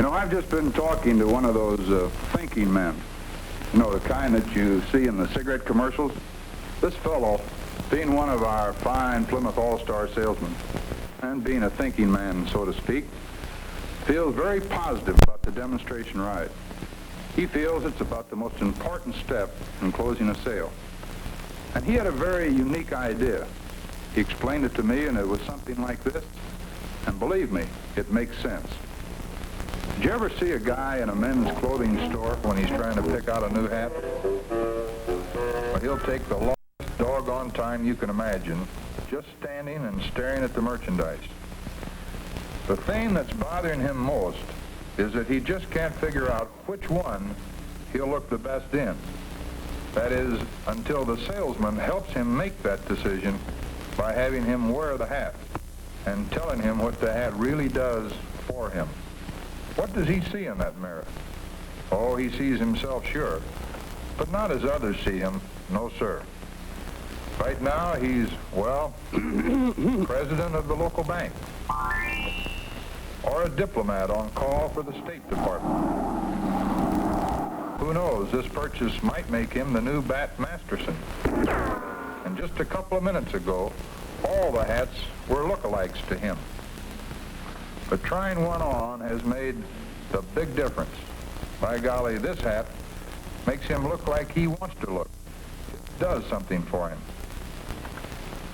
know, I've just been talking to one of those thinking men. You know, the kind that you see in the cigarette commercials. This fellow, being one of our fine Plymouth all-star salesmen, and being a thinking man, so to speak, feels very positive about the demonstration ride. He feels it's about the most important step in closing a sale. And he had a very unique idea. He explained it to me, and it was something like this. And believe me, it makes sense. Did you ever see a guy in a men's clothing store when he's trying to pick out a new hat? Well, he'll take the longest doggone time you can imagine, just standing and staring at the merchandise. The thing that's bothering him most is that he just can't figure out which one he'll look the best in. That is, until the salesman helps him make that decision by having him wear the hat and telling him what the hat really does for him. What does he see in that mirror? Oh, he sees himself, sure, but not as others see him, no sir. Right now, he's, well, president of the local bank, or a diplomat on call for the State Department. Who knows, this purchase might make him the new Bat Masterson. And just a couple of minutes ago, all the hats were lookalikes to him. But trying one on has made the big difference. By golly, this hat makes him look like he wants to look. It does something for him.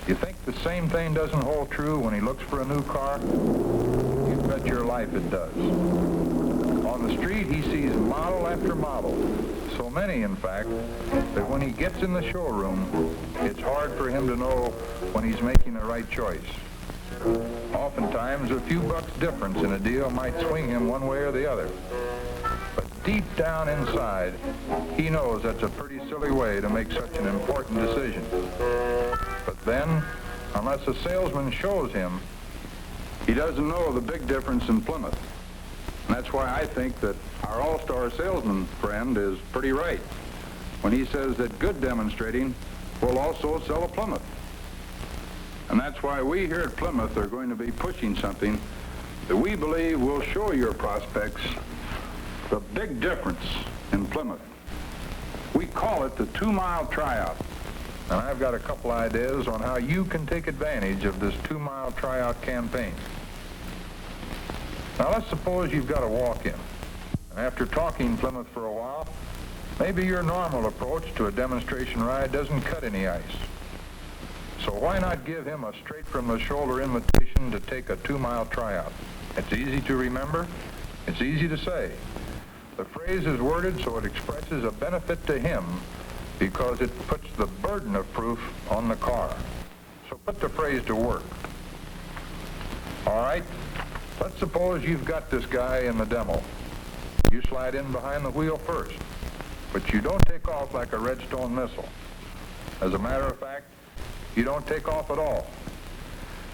You think the same thing doesn't hold true when he looks for a new car? You bet your life it does. On the street, he sees model after model. So many, in fact, that when he gets in the showroom, it's hard for him to know when he's making the right choice. Oftentimes, a few bucks difference in a deal might swing him one way or the other. But deep down inside, he knows that's a pretty silly way to make such an important decision. But then, unless a salesman shows him, he doesn't know the big difference in Plymouth. And that's why I think that our all-star salesman friend is pretty right when he says that good demonstrating will also sell a Plymouth. And that's why we here at Plymouth are going to be pushing something that we believe will show your prospects the big difference in Plymouth. We call it the 2-mile tryout. And I've got a couple ideas on how you can take advantage of this 2-mile tryout campaign. Now let's suppose you've got a walk-in. And after talking Plymouth for a while, maybe your normal approach to a demonstration ride doesn't cut any ice. So why not give him a straight-from-the-shoulder invitation to take a 2-mile tryout? It's easy to remember. It's easy to say. The phrase is worded so it expresses a benefit to him because it puts the burden of proof on the car. So put the phrase to work. All right, let's suppose you've got this guy in the demo. You slide in behind the wheel first, but you don't take off like a Redstone missile. As a matter of fact, you don't take off at all.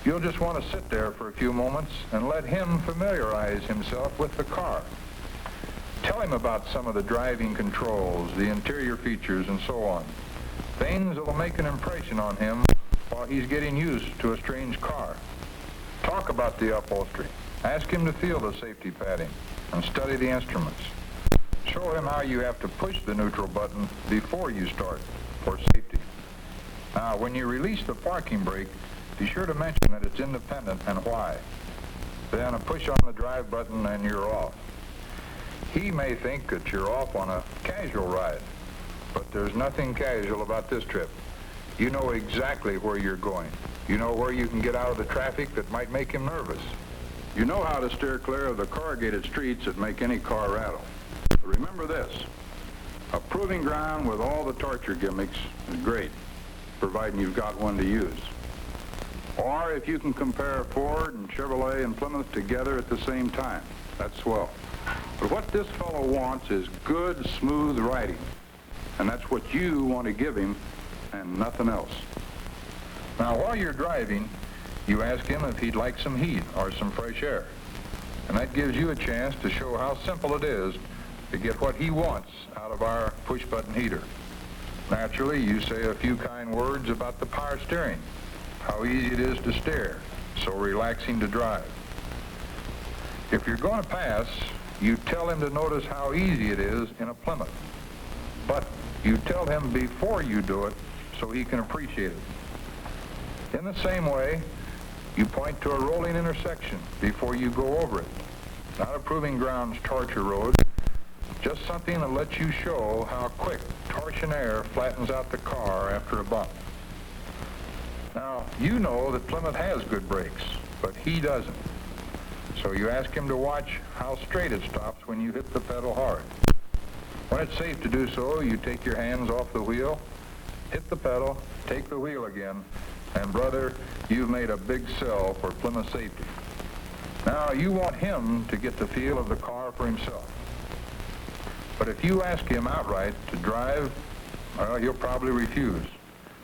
You'll just want to sit there for a few moments and let him familiarize himself with the car. Tell him about some of the driving controls, the interior features, and so on. Things that will make an impression on him while he's getting used to a strange car. Talk about the upholstery. Ask him to feel the safety padding and study the instruments. Show him how you have to push the neutral button before you start for safety. Now, when you release the parking brake, be sure to mention that it's independent and why. Then a push on the drive button and you're off. He may think that you're off on a casual ride, but there's nothing casual about this trip. You know exactly where you're going. You know where you can get out of the traffic that might make him nervous. You know how to steer clear of the corrugated streets that make any car rattle. But remember this, a proving ground with all the torture gimmicks is great, providing you've got one to use. Or if you can compare Ford and Chevrolet and Plymouth together at the same time, that's swell. But what this fellow wants is good, smooth riding. And that's what you want to give him and nothing else. Now, while you're driving, you ask him if he'd like some heat or some fresh air. And that gives you a chance to show how simple it is to get what he wants out of our push-button heater. Naturally, you say a few kind words about the power steering, how easy it is to steer, so relaxing to drive. If you're going to pass, you tell him to notice how easy it is in a Plymouth. But you tell him before you do it so he can appreciate it. In the same way, you point to a rolling intersection before you go over it. Not a proving grounds torture road, just something that lets you show how quick torsion air flattens out the car after a bump. Now, you know that Plymouth has good brakes, but he doesn't. So you ask him to watch how straight it stops when you hit the pedal hard. When it's safe to do so, you take your hands off the wheel, hit the pedal, take the wheel again, and brother, you've made a big sell for Plymouth safety. Now, you want him to get the feel of the car for himself. But if you ask him outright to drive, well, he'll probably refuse.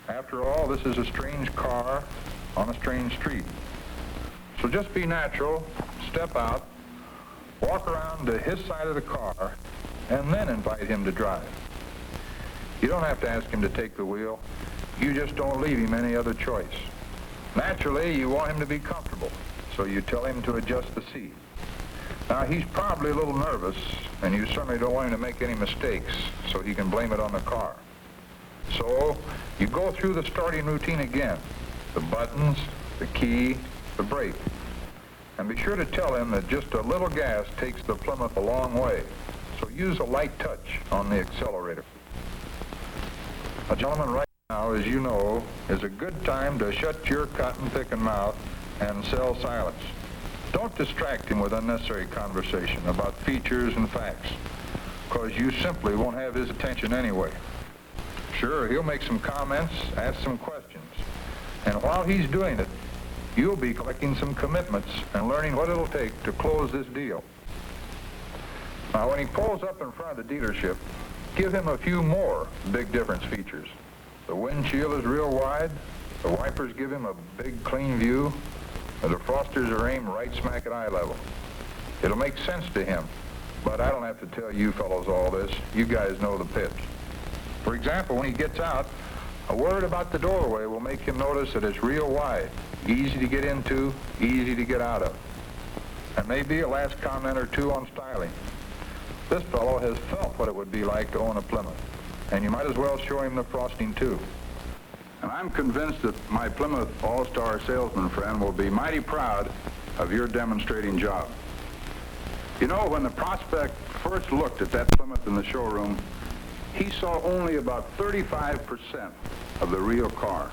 After all, this is a strange car on a strange street. So just be natural, step out, walk around to his side of the car, and then invite him to drive. You don't have to ask him to take the wheel. You just don't leave him any other choice. Naturally, you want him to be comfortable, so you tell him to adjust the seat. Now, he's probably a little nervous, and you certainly don't want him to make any mistakes, so he can blame it on the car. So, you go through the starting routine again. The buttons, the key, the brake. And be sure to tell him that just a little gas takes the Plymouth a long way. So use a light touch on the accelerator. Now, gentlemen, right now, as you know, is a good time to shut your cotton-picking mouth and sell silence. Don't distract him with unnecessary conversation about features and facts, because you simply won't have his attention anyway. Sure, he'll make some comments, ask some questions, and while he's doing it, you'll be collecting some commitments and learning what it'll take to close this deal. Now, when he pulls up in front of the dealership, give him a few more big difference features. The windshield is real wide, the wipers give him a big, clean view, and the frosters are aimed right smack at eye level. It'll make sense to him, but I don't have to tell you fellows all this. You guys know the pitch. For example, when he gets out, a word about the doorway will make him notice that it's real wide, easy to get into, easy to get out of. And maybe a last comment or two on styling. This fellow has felt what it would be like to own a Plymouth, and you might as well show him the frosting too. And I'm convinced that my Plymouth All-Star salesman friend will be mighty proud of your demonstrating job. You know, when the prospect first looked at that Plymouth in the showroom, he saw only about 35% of the real car.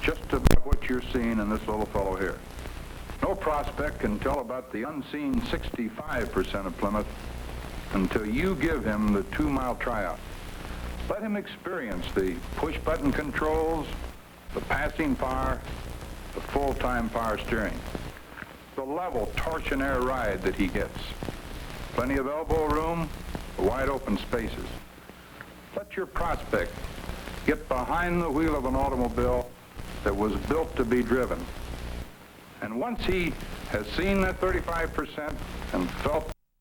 Just about what you're seeing in this little fellow here. No prospect can tell about the unseen 65% of Plymouth until you give him the 2-mile tryout. Let him experience the push-button controls, the passing power, the full-time power steering, the level torsion-air ride that he gets, plenty of elbow room, wide-open spaces. Let your prospect get behind the wheel of an automobile that was built to be driven. And once he has seen that 35% and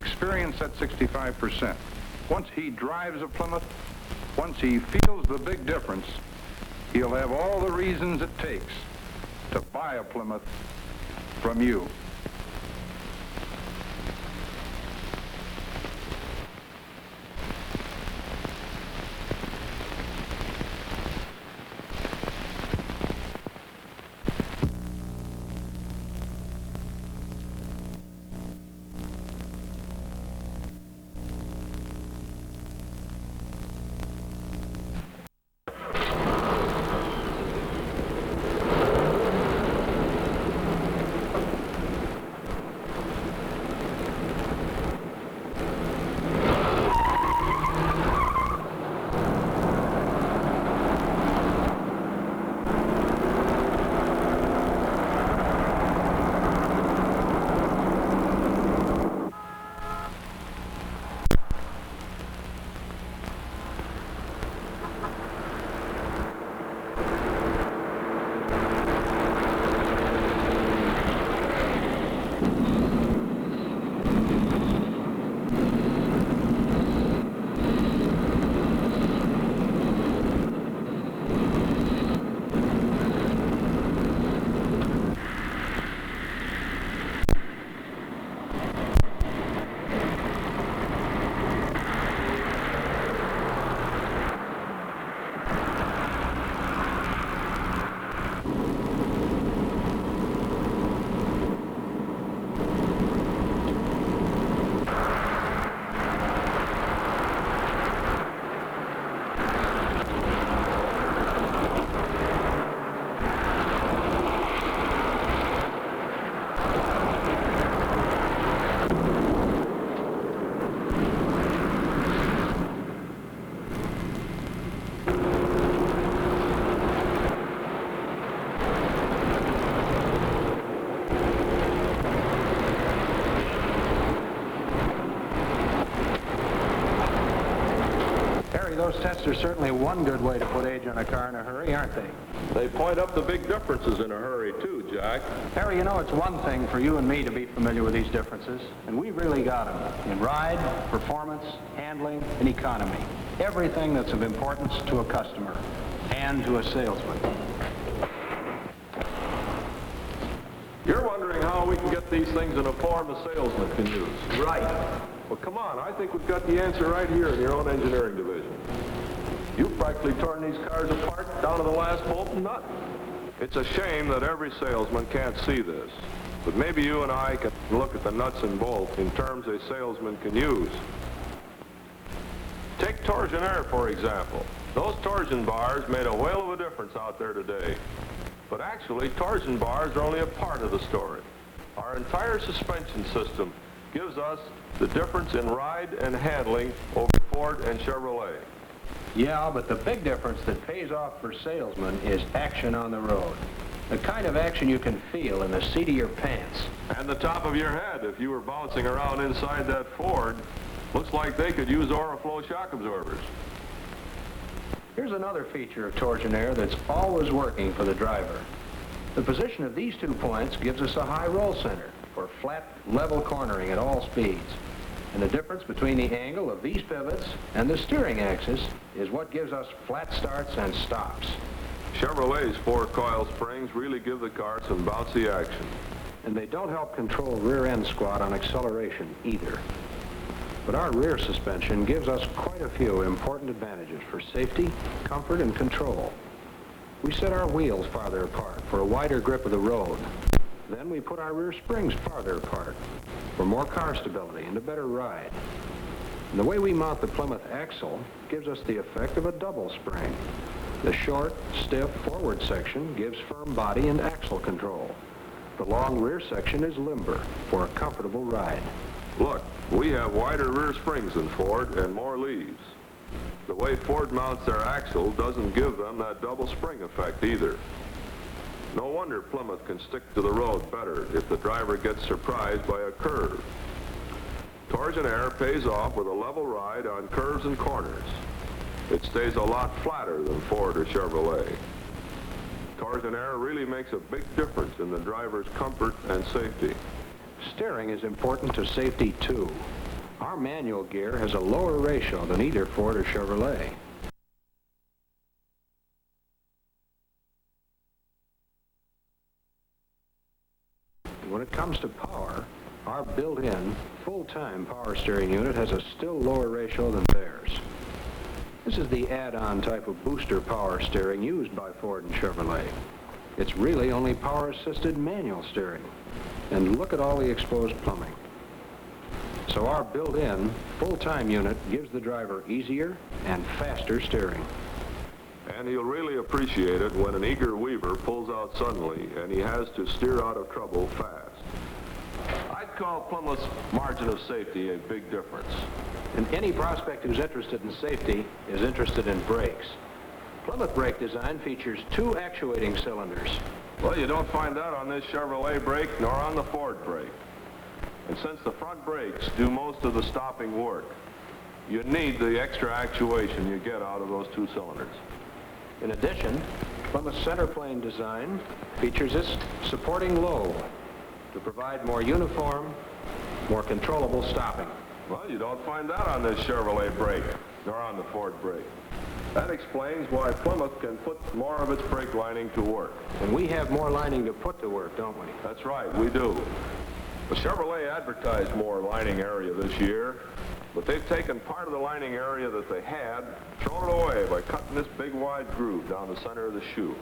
experienced that 65%, once he drives a Plymouth, once he feels the big difference, he'll have all the reasons it takes to buy a Plymouth from you. are certainly one good way to put age on a car in a hurry, aren't they? They point up the big differences in a hurry, too, Jack. Harry, you know, it's one thing for you and me to be familiar with these differences, and we've really got them in ride, performance, handling, and economy. Everything that's of importance to a customer and to a salesman. You're wondering how we can get these things in a form a salesman can use. Right. Well, come on. I think we've got the answer right here in your own engineering division. You've practically torn these cars apart down to the last bolt and nut. It's a shame that every salesman can't see this. But maybe you and I can look at the nuts and bolts in terms a salesman can use. Take torsionnaire, for example. Those torsion bars made a whale of a difference out there today. But actually, torsion bars are only a part of the story. Our entire suspension system gives us the difference in ride and handling over Ford and Chevrolet. Yeah, but the big difference that pays off for salesmen is action on the road. The kind of action you can feel in the seat of your pants. And the top of your head if you were bouncing around inside that Ford. Looks like they could use Oriflow shock absorbers. Here's another feature of torsionnaire that's always working for the driver. The position of these 2 points gives us a high roll center for flat, level cornering at all speeds. And the difference between the angle of these pivots and the steering axis is what gives us flat starts and stops. Chevrolet's 4-coil springs really give the car some bouncy action. And they don't help control rear end squat on acceleration either. But our rear suspension gives us quite a few important advantages for safety, comfort, and control. We set our wheels farther apart for a wider grip of the road. Then we put our rear springs farther apart for more car stability and a better ride. And the way we mount the Plymouth axle gives us the effect of a double spring. The short, stiff forward section gives firm body and axle control. The long rear section is limber for a comfortable ride. Look, we have wider rear springs than Ford and more leaves. The way Ford mounts their axle doesn't give them that double spring effect either. No wonder Plymouth can stick to the road better if the driver gets surprised by a curve. Torsionnaire pays off with a level ride on curves and corners. It stays a lot flatter than Ford or Chevrolet. Torsionnaire really makes a big difference in the driver's comfort and safety. Steering is important to safety, too. Our manual gear has a lower ratio than either Ford or Chevrolet. When it comes to power, our built-in, full-time power steering unit has a still lower ratio than theirs. This is the add-on type of booster power steering used by Ford and Chevrolet. It's really only power-assisted manual steering. And look at all the exposed plumbing. So our built-in, full-time unit gives the driver easier and faster steering. And he'll really appreciate it when an eager weaver pulls out suddenly and he has to steer out of trouble fast. I'd call Plymouth's margin of safety a big difference. And any prospect who's interested in safety is interested in brakes. Plymouth brake design features 2 actuating cylinders. Well, you don't find that on this Chevrolet brake nor on the Ford brake. And since the front brakes do most of the stopping work, you need the extra actuation you get out of those 2 cylinders. In addition, Plymouth's center plane design features its supporting lobe to provide more uniform, more controllable stopping. Well, you don't find that on this Chevrolet brake nor on the Ford brake. That explains why Plymouth can put more of its brake lining to work. And we have more lining to put to work, don't we? That's right, we do. The Chevrolet advertised more lining area this year, but they've taken part of the lining area that they had, thrown it away by cutting this big wide groove down the center of the shoe.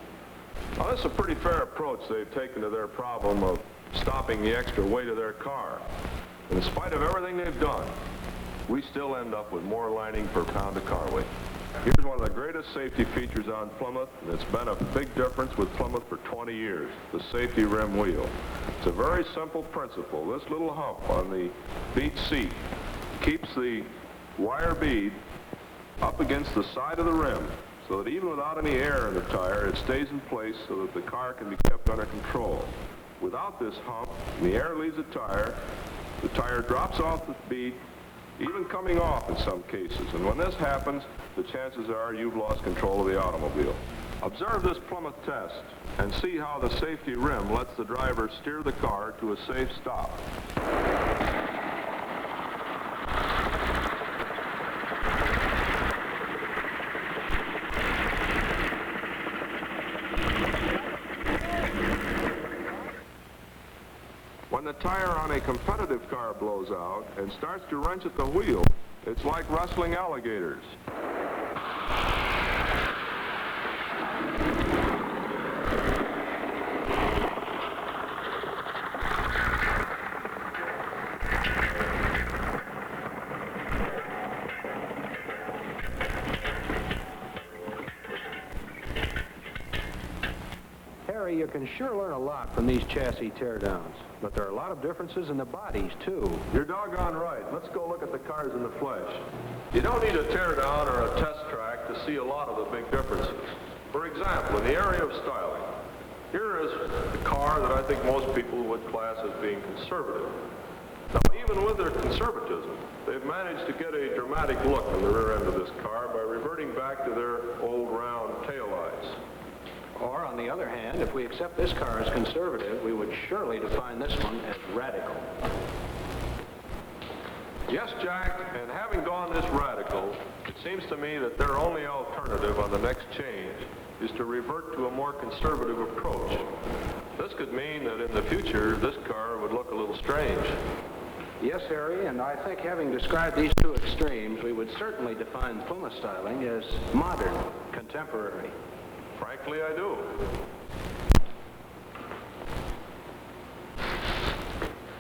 Now, this is a pretty fair approach they've taken to their problem of stopping the extra weight of their car. And in spite of everything they've done, we still end up with more lining per pound of car weight. Here's one of the greatest safety features on Plymouth, and it's been a big difference with Plymouth for 20 years, the safety rim wheel. It's a very simple principle. This little hump on the bead seat keeps the wire bead up against the side of the rim so that even without any air in the tire, it stays in place so that the car can be kept under control. Without this hump, the air leaves the tire drops off the bead, even coming off in some cases. And when this happens, the chances are you've lost control of the automobile. Observe this Plymouth test and see how the safety rim lets the driver steer the car to a safe stop. When the tire on a competitive car blows out and starts to wrench at the wheel, it's like wrestling alligators. Harry, you can sure learn a lot from these chassis teardowns, but there are a lot of differences in the bodies, too. You're doggone right. Let's go look at the cars in the flesh. You don't need a teardown or a test track to see a lot of the big differences. For example, in the area of styling, here is the car that I think most people would class as being conservative. Now, even with their conservatism, they've managed to get a dramatic look in the rear end of this car by reverting back to their old round taillights. Or, on the other hand, if we accept this car as conservative, we would surely define this one as radical. Yes, Jack, and having gone this radical, it seems to me that their only alternative on the next change is to revert to a more conservative approach. This could mean that in the future, this car would look a little strange. Yes, Harry, and I think having described these two extremes, we would certainly define Plymouth styling as modern, contemporary. Frankly, I do.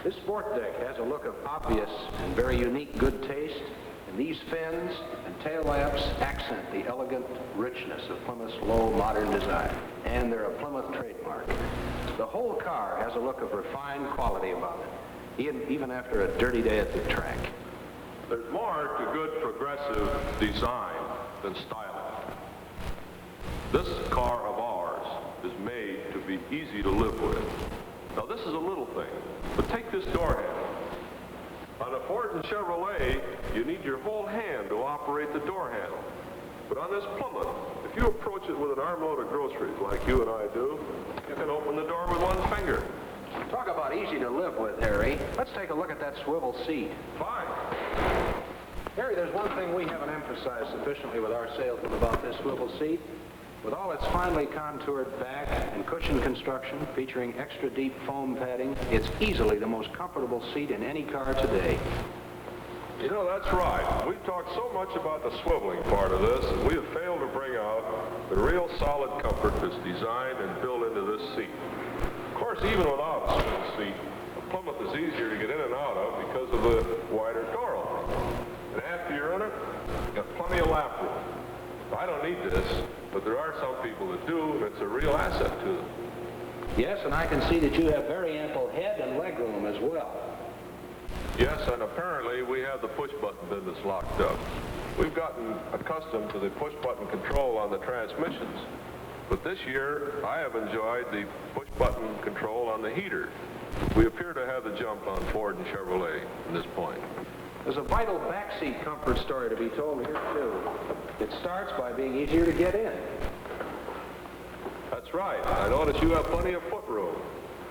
This sport deck has a look of obvious and very unique good taste, and these fins and tail lamps accent the elegant richness of Plymouth's low modern design, and they're a Plymouth trademark. The whole car has a look of refined quality about it, even after a dirty day at the track. There's more to good progressive design than styling. This car of ours is made to be easy to live with. Now, this is a little thing, but take this door handle. On a Ford and Chevrolet, you need your whole hand to operate the door handle. But on this Plymouth, if you approach it with an armload of groceries like you and I do, you can open the door with one finger. Talk about easy to live with, Harry. Let's take a look at that swivel seat. Fine. Harry, there's one thing we haven't emphasized sufficiently with our salesman about this swivel seat. With all its finely contoured back and cushion construction featuring extra deep foam padding, it's easily the most comfortable seat in any car today. You know, that's right. We've talked so much about the swiveling part of this, and we have failed to bring out the real solid comfort that's designed and built into this seat. Of course, even without a swivel seat, a Plymouth is easier to get in and out of because of the wider door opening. And after you're in it, you've got plenty of lap room. I don't need this, but there are some people that do, and it's a real asset to them. Yes, and I can see that you have very ample head and leg room as well. Yes, and apparently we have the push-button business locked up. We've gotten accustomed to the push-button control on the transmissions, but this year I have enjoyed the push-button control on the heater. We appear to have the jump on Ford and Chevrolet at this point. There's a vital backseat comfort story to be told here, too. It starts by being easier to get in. That's right. I notice you have plenty of foot room.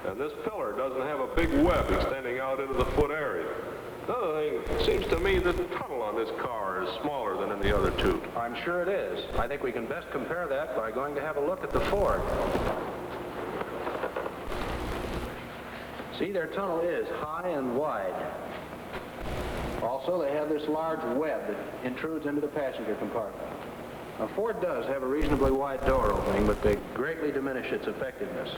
And this pillar doesn't have a big web extending out into the foot area. Another thing, it seems to me that the tunnel on this car is smaller than in the other two. I'm sure it is. I think we can best compare that by going to have a look at the Ford. See, their tunnel is high and wide. Also, they have this large web that intrudes into the passenger compartment. Now, Ford does have a reasonably wide door opening, but they greatly diminish its effectiveness.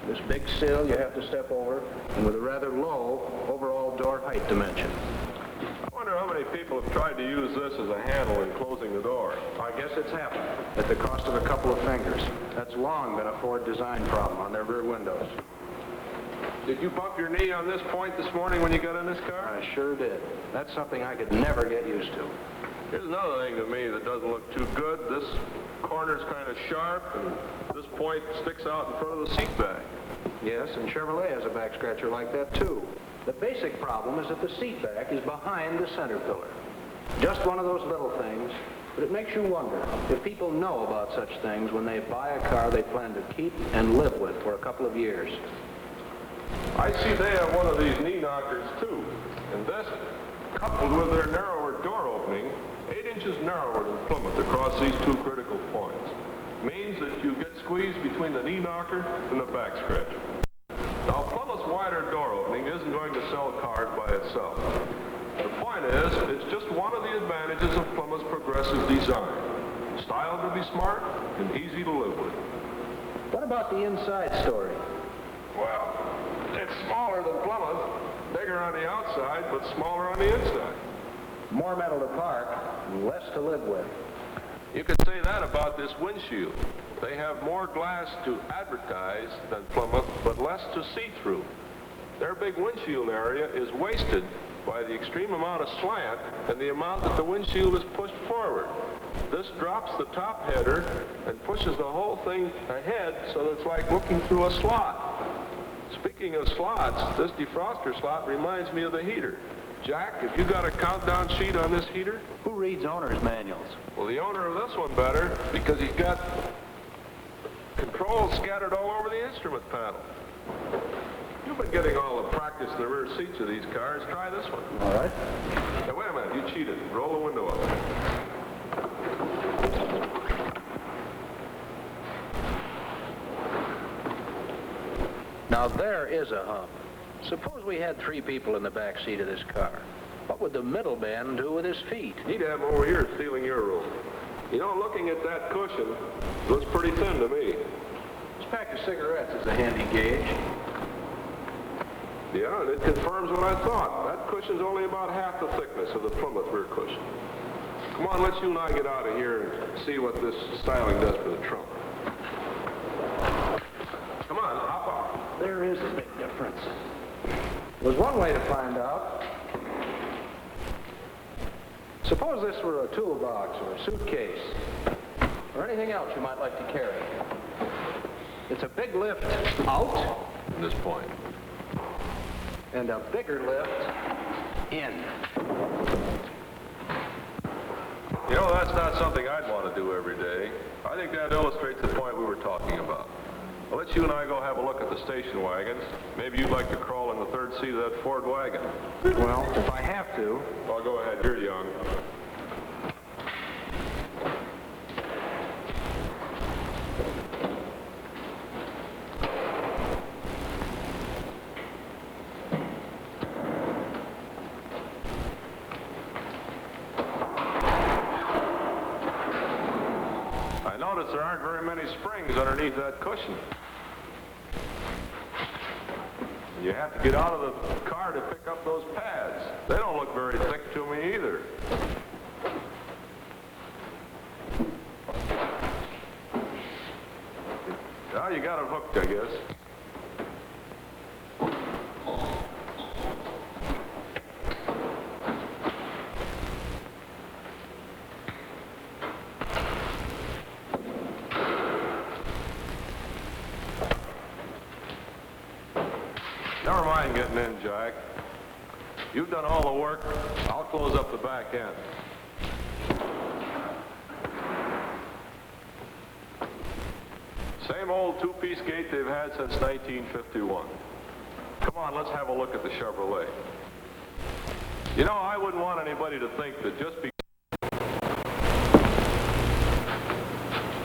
This big sill you have to step over, and with a rather low overall door height dimension. I wonder how many people have tried to use this as a handle in closing the door. I guess it's happened, at the cost of a couple of fingers. That's long been a Ford design problem on their rear windows. Did you bump your knee on this point this morning when you got in this car? I sure did. That's something I could never get used to. Here's another thing to me that doesn't look too good. This corner's kind of sharp, and this point sticks out in front of the seat back. Yes, and Chevrolet has a back scratcher like that, too. The basic problem is that the seat back is behind the center pillar. Just one of those little things, but it makes you wonder if people know about such things when they buy a car they plan to keep and live with for a couple of years. I see they have one of these knee knockers too, and this, coupled with their narrower door opening, 8 inches narrower than Plymouth across these two critical points, means that you get squeezed between the knee knocker and the back scratcher. Now, Plymouth's wider door opening isn't going to sell cars by itself. The point is, it's just one of the advantages of Plymouth's progressive design. Styled to be smart and easy to live with. What about the inside story? Well, it's smaller than Plymouth, bigger on the outside, but smaller on the inside. More metal to park, less to live with. You could say that about this windshield. They have more glass to advertise than Plymouth, but less to see through. Their big windshield area is wasted by the extreme amount of slant and the amount that the windshield is pushed forward. This drops the top header and pushes the whole thing ahead so that it's like looking through a slot. Speaking of slots, this defroster slot reminds me of the heater. Jack, have you got a countdown sheet on this heater? Who reads owner's manuals? Well, the owner of this one better, because he's got controls scattered all over the instrument panel. You've been getting all the practice in the rear seats of these cars. Try this one. All right. Now, wait a minute. You cheated. Roll the window up. Now there is a hump. Suppose we had 3 people in the back seat of this car. What would the middleman do with his feet? He'd have them over here stealing your room. You know, looking at that cushion, it looks pretty thin to me. This pack of cigarettes is a handy gauge. Yeah, and it confirms what I thought. That cushion's only about half the thickness of the Plymouth rear cushion. Come on, let's you and I get out of here and see what this styling does for the trunk. Come on, hop off. There is a big difference. There's one way to find out. Suppose this were a toolbox or a suitcase or anything else you might like to carry. It's a big lift out At this point. and a bigger lift in. You know, that's not something I'd want to do every day. I think that illustrates the point we were talking about. I'll let you and I go have a look at the station wagons. Maybe you'd like to crawl in the third seat of that Ford wagon. Well, if I have to. Well, go ahead. You're young. I notice there aren't very many springs underneath that cushion. You have to get out of the car to pick up those pads. They don't look very thick to me either. Well, you got it hooked, I guess. Never mind getting in, Jack. You've done all the work. I'll close up the back end. Same old two-piece gate they've had since 1951. Come on, let's have a look at the Chevrolet. You know, I wouldn't want anybody to think that just because...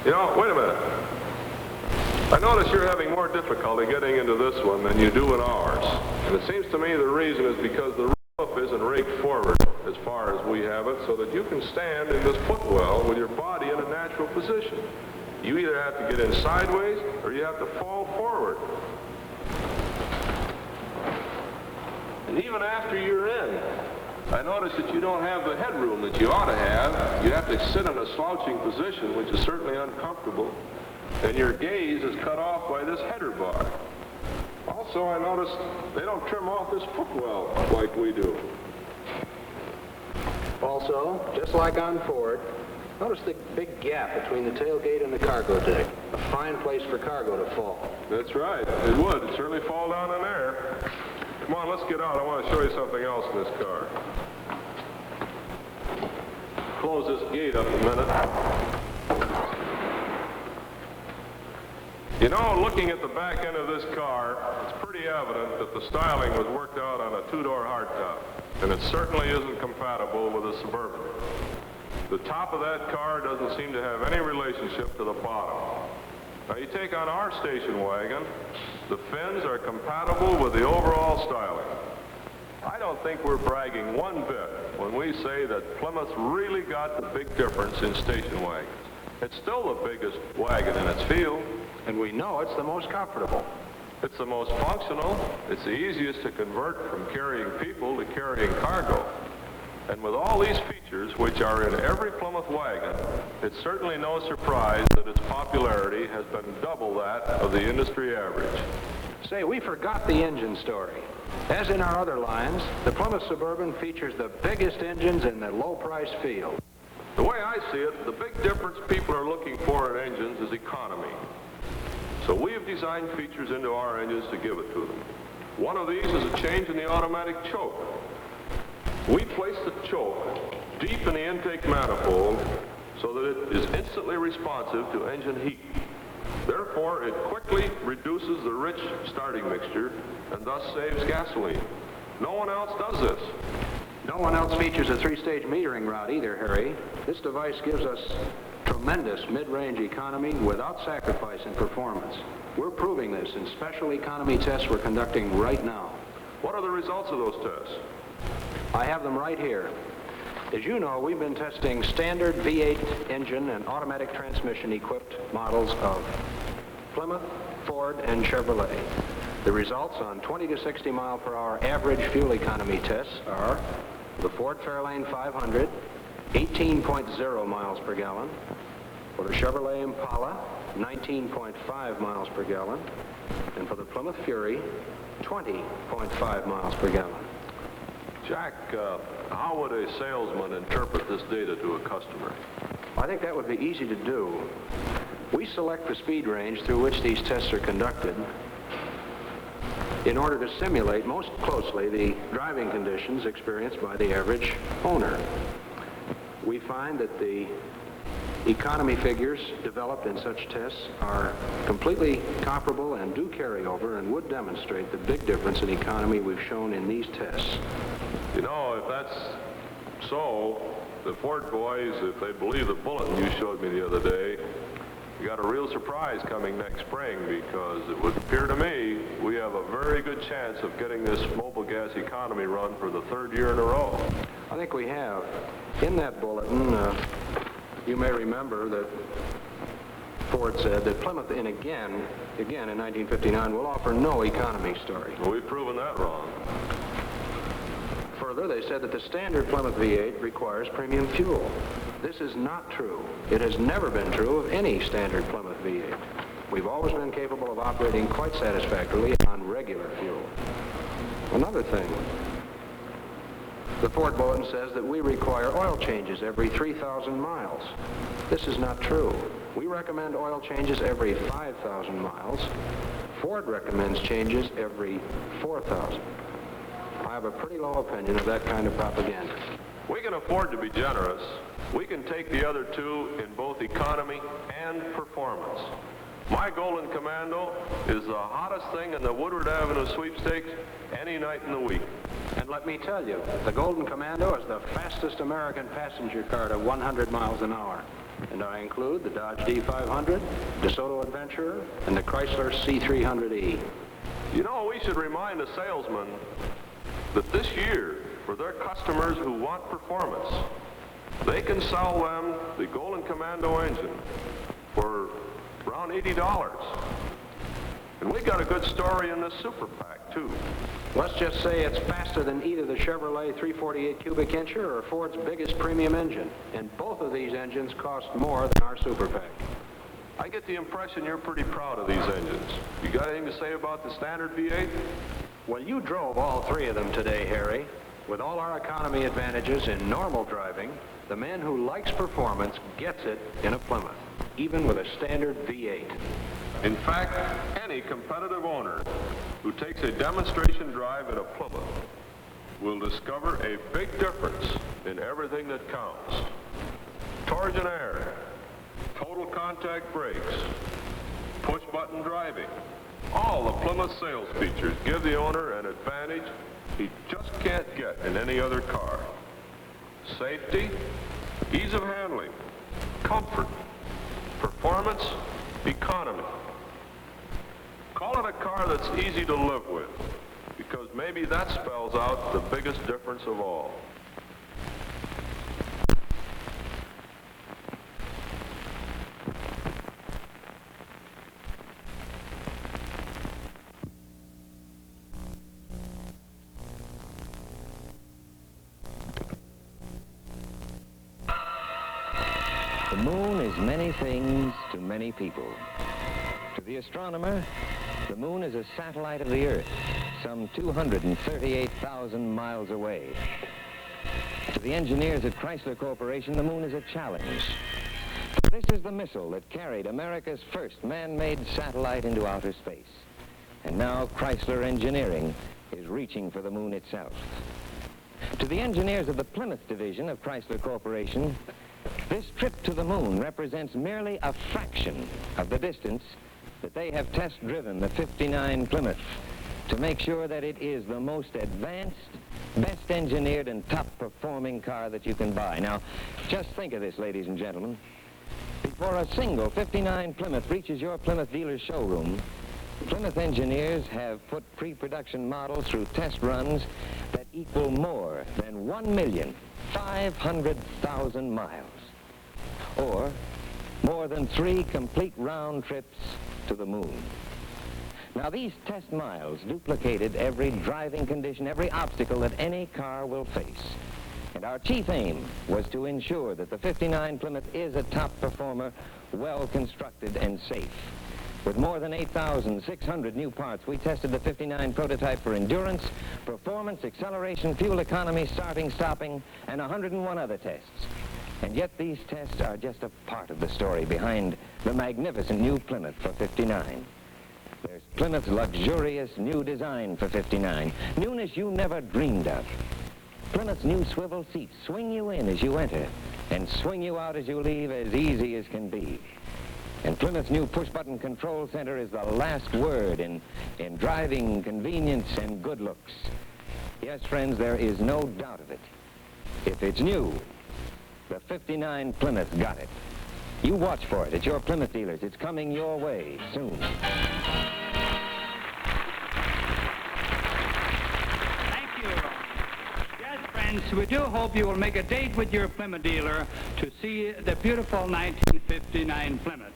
You know, wait a minute. I notice you're having more difficulty getting into this one than you do in ours. And it seems to me the reason is because the roof isn't raked forward as far as we have it, so that you can stand in this footwell with your body in a natural position. You either have to get in sideways or you have to fall forward. And even after you're in, I notice that you don't have the headroom that you ought to have. You have to sit in a slouching position, which is certainly uncomfortable. And your gaze is cut off by this header bar. Also, I noticed they don't trim off this footwell like we do. Also, just like on Ford, notice the big gap between the tailgate and the cargo deck. A fine place for cargo to fall. That's right. It would. It'd certainly fall down in there. Come on, let's get out. I want to show you something else in this car. Close this gate up a minute. You know, looking at the back end of this car, it's pretty evident that the styling was worked out on a two-door hardtop, and it certainly isn't compatible with a Suburban. The top of that car doesn't seem to have any relationship to the bottom. Now you take on our station wagon, the fins are compatible with the overall styling. I don't think we're bragging one bit when we say that Plymouth really got the big difference in station wagons. It's still the biggest wagon in its field. And we know it's the most comfortable. It's the most functional. It's the easiest to convert from carrying people to carrying cargo. And with all these features, which are in every Plymouth wagon, it's certainly no surprise that its popularity has been double that of the industry average. Say, we forgot the engine story. As in our other lines, the Plymouth Suburban features the biggest engines in the low-price field. The way I see it, the big difference people are looking for in engines is economy. So we have designed features into our engines to give it to them. One of these is a change in the automatic choke. We place the choke deep in the intake manifold so that it is instantly responsive to engine heat. Therefore, it quickly reduces the rich starting mixture and thus saves gasoline. No one else does this. No one else features a three-stage metering rod either, Harry. This device gives us tremendous mid-range economy without sacrificing performance. We're proving this in special economy tests we're conducting right now. What are the results of those tests? I have them right here. As you know, we've been testing standard V8 engine and automatic transmission equipped models of Plymouth, Ford, and Chevrolet. The results on 20 to 60 mile per hour average fuel economy tests are the Ford Fairlane 500, 18.0 miles per gallon. For the Chevrolet Impala, 19.5 miles per gallon. And for the Plymouth Fury, 20.5 miles per gallon. Jack, how would a salesman interpret this data to a customer? I think that would be easy to do. We select the speed range through which these tests are conducted in order to simulate most closely the driving conditions experienced by the average owner. We find that the economy figures developed in such tests are completely comparable and do carry over and would demonstrate the big difference in economy we've shown in these tests. You know, if that's so, the Ford boys, if they believe the bulletin you showed me the other day, you got a real surprise coming next spring, because it would appear to me we have a very good chance of getting this mobile gas economy run for the third year in a row. I think we have. In that bulletin, you may remember that Ford said that Plymouth, and again in 1959, will offer no economy story. Well, we've proven that wrong. Further, they said that the standard Plymouth V8 requires premium fuel. This is not true. It has never been true of any standard Plymouth V8. We've always been capable of operating quite satisfactorily on regular fuel. Another thing, the Ford bulletin says that we require oil changes every 3,000 miles. This is not true. We recommend oil changes every 5,000 miles. Ford recommends changes every 4,000. I have a pretty low opinion of that kind of propaganda. We can afford to be generous. We can take the other two in both economy and performance. My Golden Commando is the hottest thing in the Woodward Avenue sweepstakes any night in the week. And let me tell you, the Golden Commando is the fastest American passenger car to 100 miles an hour. And I include the Dodge D500, DeSoto Adventurer, and the Chrysler C300E. You know, we should remind the salesman that this year, for their customers who want performance, they can sell them the Golden Commando engine for around $80. And we got a good story in this super pack, too. Let's just say it's faster than either the Chevrolet 348 cubic incher or Ford's biggest premium engine. And both of these engines cost more than our super pack. I get the impression you're pretty proud of these engines. You got anything to say about the standard V8? Well, you drove all three of them today, Harry. With all our economy advantages in normal driving, the man who likes performance gets it in a Plymouth, even with a standard V8. In fact, any competitive owner who takes a demonstration drive at a Plymouth will discover a big difference in everything that counts. Torsion air, total contact brakes, push-button driving. All the Plymouth sales features give the owner an advantage he just can't get in any other car. Safety, ease of handling, comfort, performance, economy. Call it a car that's easy to live with, because maybe that spells out the biggest difference of all. The moon is many things to many people. To the astronomer, the moon is a satellite of the Earth, some 238,000 miles away. To the engineers at Chrysler Corporation, the moon is a challenge. This is the missile that carried America's first man-made satellite into outer space. And now Chrysler Engineering is reaching for the moon itself. To the engineers of the Plymouth division of Chrysler Corporation, this trip to the moon represents merely a fraction of the distance that they have test-driven the 59 Plymouth to make sure that it is the most advanced, best engineered, and top-performing car that you can buy. Now, just think of this, ladies and gentlemen. Before a single 59 Plymouth reaches your Plymouth dealer's showroom, Plymouth engineers have put pre-production models through test runs that equal more than 1,500,000 miles. Or more than 3 complete round trips to the moon. Now, these test miles duplicated every driving condition, every obstacle that any car will face. And our chief aim was to ensure that the 59 Plymouth is a top performer, well constructed and safe. With more than 8,600 new parts, we tested the 59 prototype for endurance, performance, acceleration, fuel economy, starting, stopping, and 101 other tests. And yet these tests are just a part of the story behind the magnificent new Plymouth for 59. There's Plymouth's luxurious new design for 59. Newness you never dreamed of. Plymouth's new swivel seats swing you in as you enter and swing you out as you leave as easy as can be. And Plymouth's new push-button control center is the last word in driving convenience and good looks. Yes, friends, there is no doubt of it. If it's new, the 59 Plymouth got it. You watch for it at your Plymouth dealers. It's coming your way soon. Thank you. Yes, friends, we do hope you will make a date with your Plymouth dealer to see the beautiful 1959 Plymouth.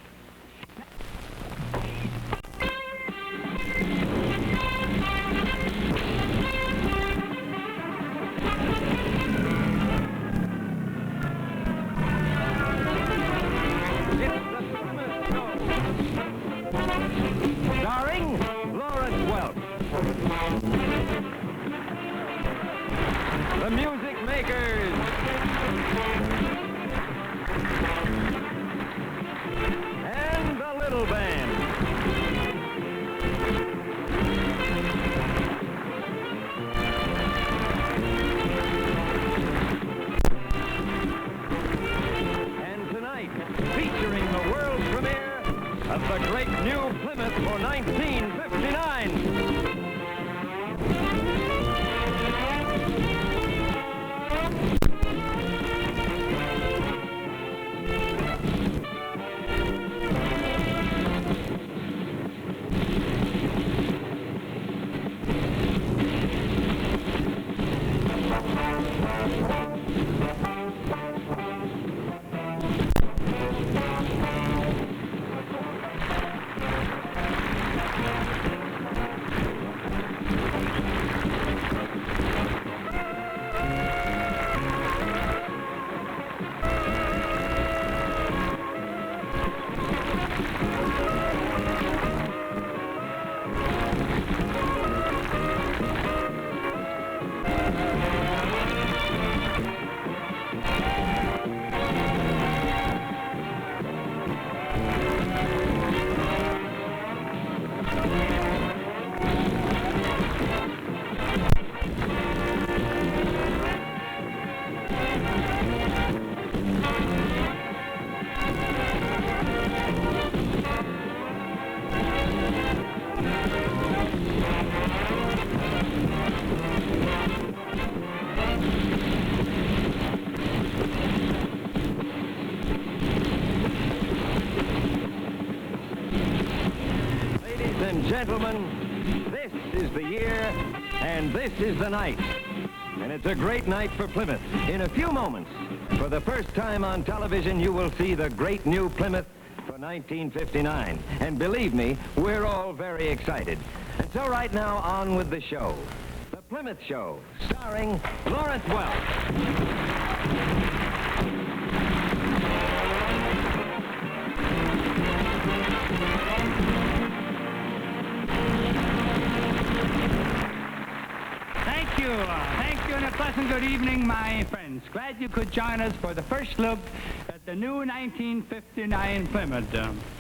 The Music Makers. And the Little Band. And tonight, featuring the world premiere of the great new Plymouth for 1959. and gentlemen, this is the year, and this is the night. And it's a great night for Plymouth. In a few moments, for the first time on television, you will see the great new Plymouth for 1959. And believe me, we're all very excited. And so right now, on with the show. The Plymouth Show, starring Lawrence Welk. Thank you, and a pleasant good evening, my friends. Glad you could join us for the first look at the new 1959 Plymouth.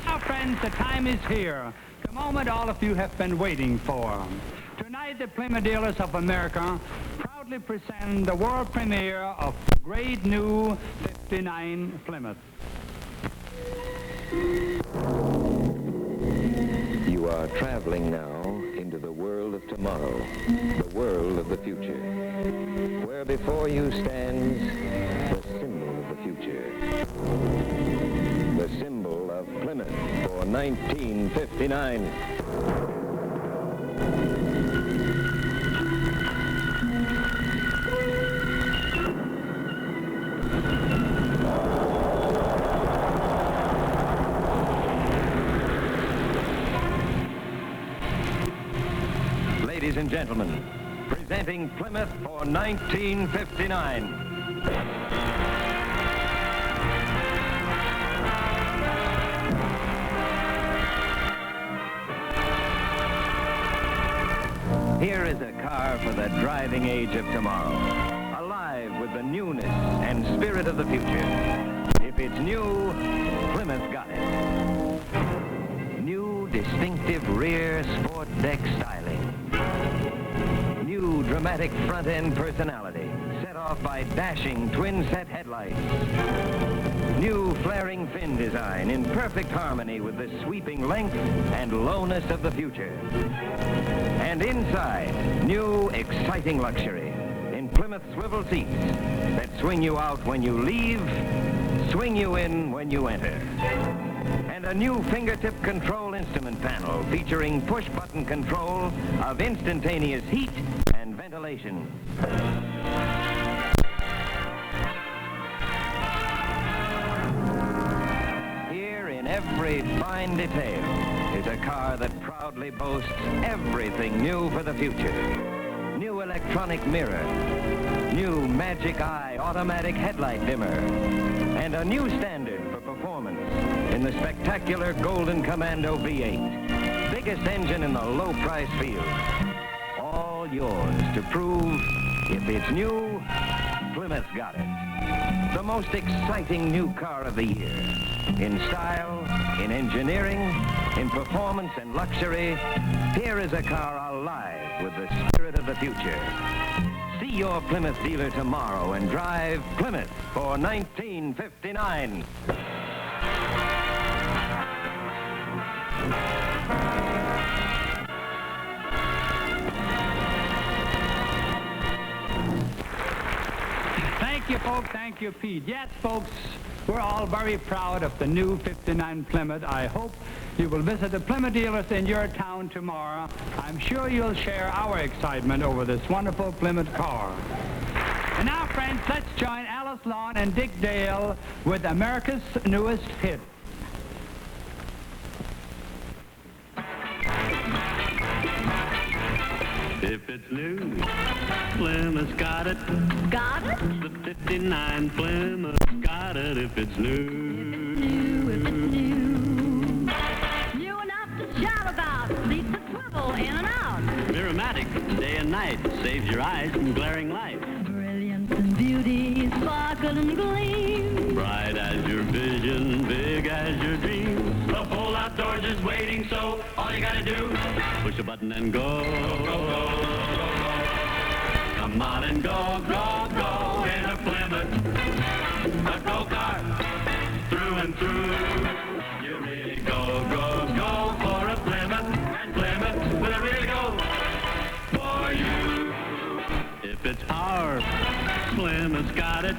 Now, friends, the time is here. The moment all of you have been waiting for. Tonight, the Plymouth Dealers of America proudly present the world premiere of the great new 59 Plymouth. You are traveling now into the world of tomorrow, the world of the future, where before you stands the symbol of the future, the symbol of Plymouth for 1959. Ladies and gentlemen, presenting Plymouth for 1959. Here is a car for the driving age of tomorrow, alive with the newness and spirit of the future. If it's new, Plymouth got it. New distinctive rear sport deck styling. New dramatic front-end personality, set off by dashing twin-set headlights. New flaring fin design in perfect harmony with the sweeping length and lowness of the future. And inside, new exciting luxury in Plymouth swivel seats that swing you out when you leave, swing you in when you enter. And a new fingertip control instrument panel featuring push-button control of instantaneous heat and ventilation. Here in every fine detail is a car that proudly boasts everything new for the future. New electronic mirror, new magic eye automatic headlight dimmer, and a new standard for performance in the spectacular Golden Commando V8. Biggest engine in the low-price field. All yours to prove if it's new, Plymouth got it. The most exciting new car of the year. In style, in engineering, in performance and luxury, here is a car alive with the spirit of the future. See your Plymouth dealer tomorrow and drive Plymouth for 1959. Thank you, folks. Thank you, Pete. Yes, folks, we're all very proud of the new 59 Plymouth. I hope you will visit the Plymouth dealers in your town tomorrow. I'm sure you'll share our excitement over this wonderful Plymouth car. And now, friends, let's join Alice Lawn and Dick Dale with America's newest hit. If it's new, Plymouth's got it. Got it? The 59 Plymouth's got it. If it's new. If it's new. New enough to shout about. Seats that swivel in and out. Mirror-matic, day and night, saves your eyes from glaring light. Brilliance and beauty, sparkle and gleam. Bright as your vision, big as your dream. The whole outdoors is waiting, so all you gotta do, push a button and go. Go, go, go, go, go. Come on and go, go, go in a Plymouth. A go-kart, through and through. You really go, go, go for a Plymouth. And Plymouth will really go for you. If it's power, Plymouth's got it.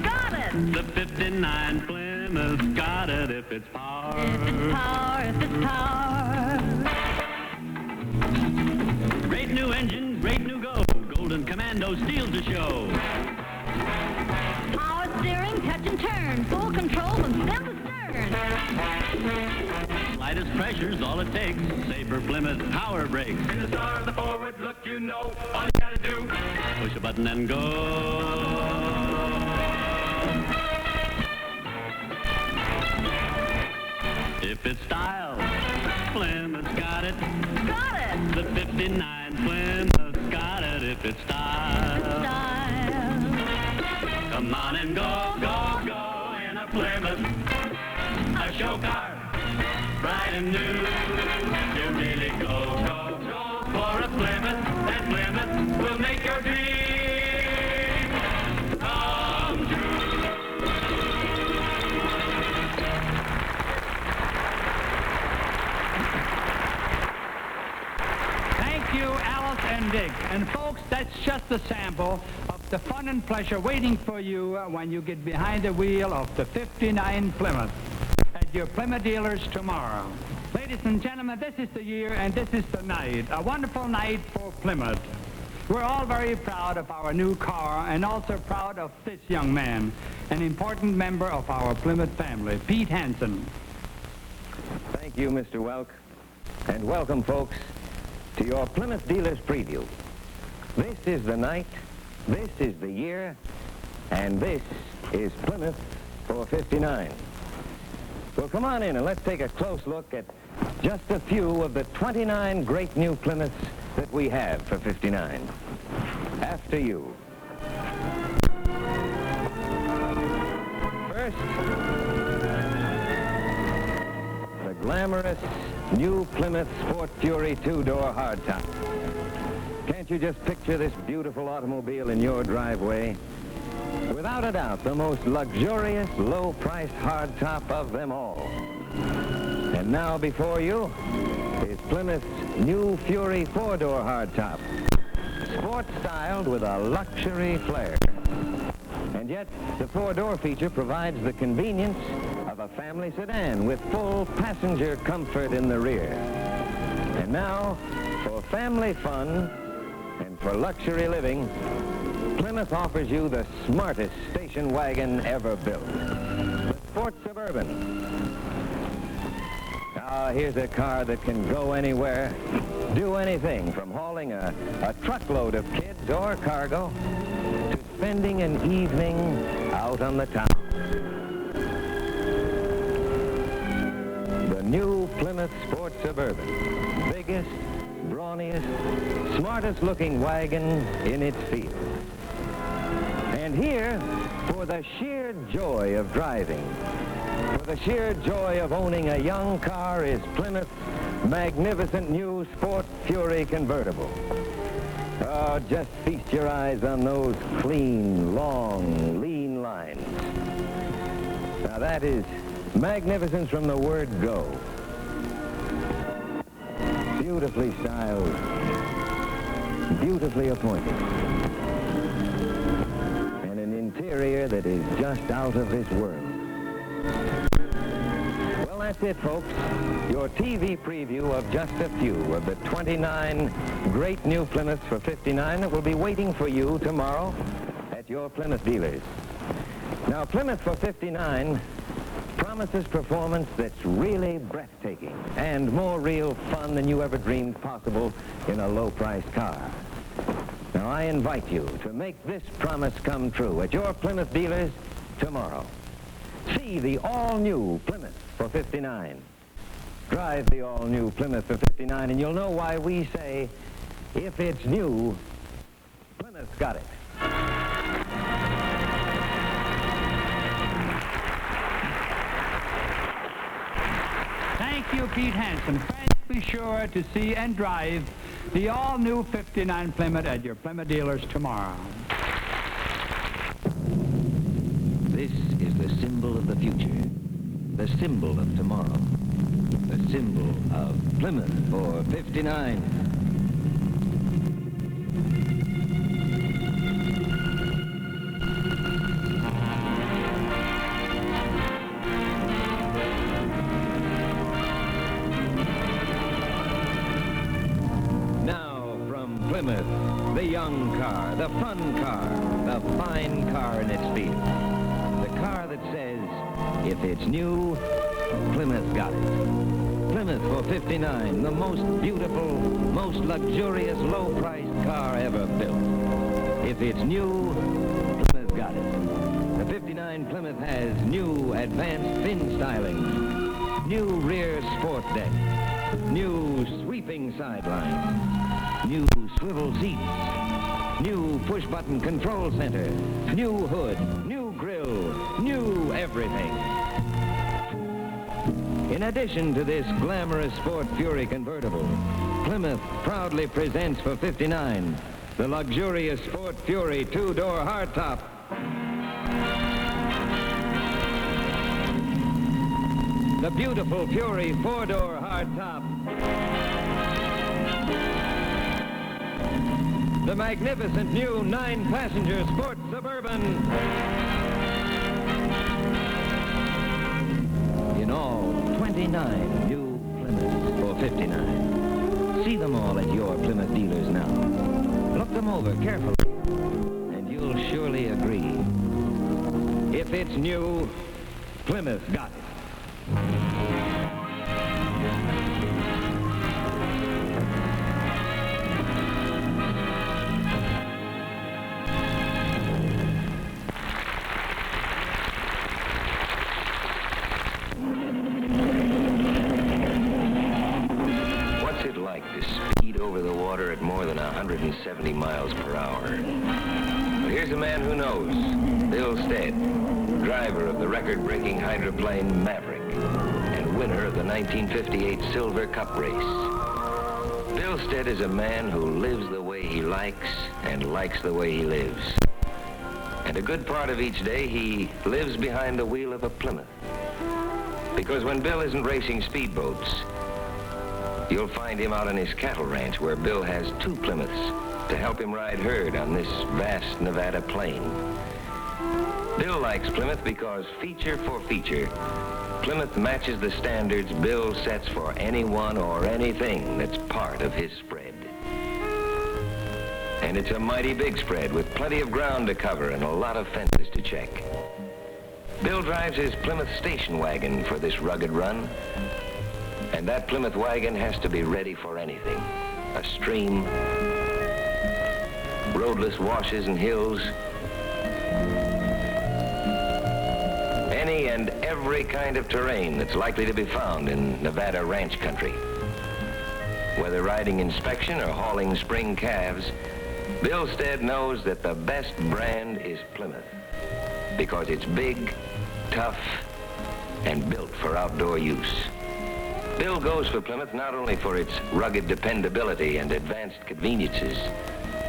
Got it! The 59 Plymouth's got it. If it's power. If it's power, if it's power. engine, great new go. Golden Commando steals the show. Power steering, touch and turn. Full control from stem to stern. Lightest pressure's all it takes. Safer Plymouth power brakes. In the star of the forward look, you know all you gotta do. Push a button and go. If it's style, Plymouth's got it. Got it. The 59 Plymouth's got it. If it's style. Style. Come on and go, go, go in a Plymouth. A show car, bright and new. You really go, go, go for a Plymouth. And Plymouth will make your dream come true. Thank you, Alice and Dick. And folks, that's just a sample of the fun and pleasure waiting for you when you get behind the wheel of the 59 Plymouth at your Plymouth dealers tomorrow. Ladies and gentlemen, this is the year and this is the night. A wonderful night for Plymouth. We're all very proud of our new car and also proud of this young man, an important member of our Plymouth family, Pete Hansen. Thank you, Mr. Welk. And welcome, folks, to your Plymouth Dealers Preview. This is the night, this is the year, and this is Plymouth for 59. Well, come on in and let's take a close look at just a few of the 29 great new Plymouths that we have for 59. After you. First, the glamorous new Plymouth Sport Fury two-door hardtop. Can't you just picture this beautiful automobile in your driveway? Without a doubt, the most luxurious, low-priced hardtop of them all. And now before you is Plymouth's new Fury four-door hardtop. Sport-styled with a luxury flair. And yet, the four-door feature provides the convenience of a family sedan with full passenger comfort in the rear. And now, for family fun and for luxury living, Plymouth offers you the smartest station wagon ever built, the Sport Suburban. Ah, here's a car that can go anywhere, do anything, from hauling a truckload of kids or cargo to spending an evening out on the town. The new Plymouth Sport Suburban, biggest, brawniest, smartest looking wagon in its field. And here, for the sheer joy of driving, for the sheer joy of owning a young car, is Plymouth's magnificent new Sport Fury convertible. Oh, just feast your eyes on those clean, long, lean lines. Now that is magnificence from the word go. Beautifully styled, beautifully appointed. And an interior that is just out of this world. Well, that's it, folks. Your TV preview of just a few of the 29 great new Plymouths for 59 that will be waiting for you tomorrow at your Plymouth dealers. Now, Plymouth for 59 promises performance that's really breathtaking and more real fun than you ever dreamed possible in a low-priced car. Now, I invite you to make this promise come true at your Plymouth dealers tomorrow. See the all-new Plymouth for 59. Drive the all-new Plymouth for 59, and you'll know why we say, if it's new, Plymouth's got it. Thank you, Pete Hansen. Friends, be sure to see and drive the all-new 59 Plymouth at your Plymouth dealers tomorrow. This is the symbol of the future, the symbol of tomorrow, the symbol of Plymouth for 59. Now, from Plymouth, the young car, the fun car, the fine car in its field. The car that says, if it's new, Plymouth got it. Plymouth for $59, the most beautiful, most luxurious, low-priced car ever built. If it's new, Plymouth got it. The '59 Plymouth has new advanced fin styling, new rear sport deck, new sweeping sidelines, new swivel seats, new push-button control center, new hood, new grille, new everything. In addition to this glamorous Sport Fury convertible, Plymouth proudly presents for $59 the luxurious Sport Fury two-door hardtop. The beautiful Fury four-door hardtop. The magnificent new 9-passenger Sport Suburban. In all, 29 new Plymouths for $59. See them all at your Plymouth dealers now. Look them over carefully, and you'll surely agree. If it's new, Plymouth got it. What's it like to speed over the water at more than 170 miles per hour? But here's a man who knows. Bill Stead, driver of the record-breaking hydroplane Maverick and winner of the 1958 Silver Cup race. Bill Stead is a man who lives the way he likes and likes the way he lives. And a good part of each day, he lives behind the wheel of a Plymouth. Because when Bill isn't racing speedboats, you'll find him out on his cattle ranch where Bill has 2 Plymouths to help him ride herd on this vast Nevada plain. Bill likes Plymouth because feature for feature, Plymouth matches the standards Bill sets for anyone or anything that's part of his spread. And it's a mighty big spread with plenty of ground to cover and a lot of fences to check. Bill drives his Plymouth station wagon for this rugged run. And that Plymouth wagon has to be ready for anything. A stream, roadless washes and hills, any and every kind of terrain that's likely to be found in Nevada ranch country. Whether riding inspection or hauling spring calves, Bill Stead knows that the best brand is Plymouth because it's big, tough, and built for outdoor use. Bill goes for Plymouth not only for its rugged dependability and advanced conveniences,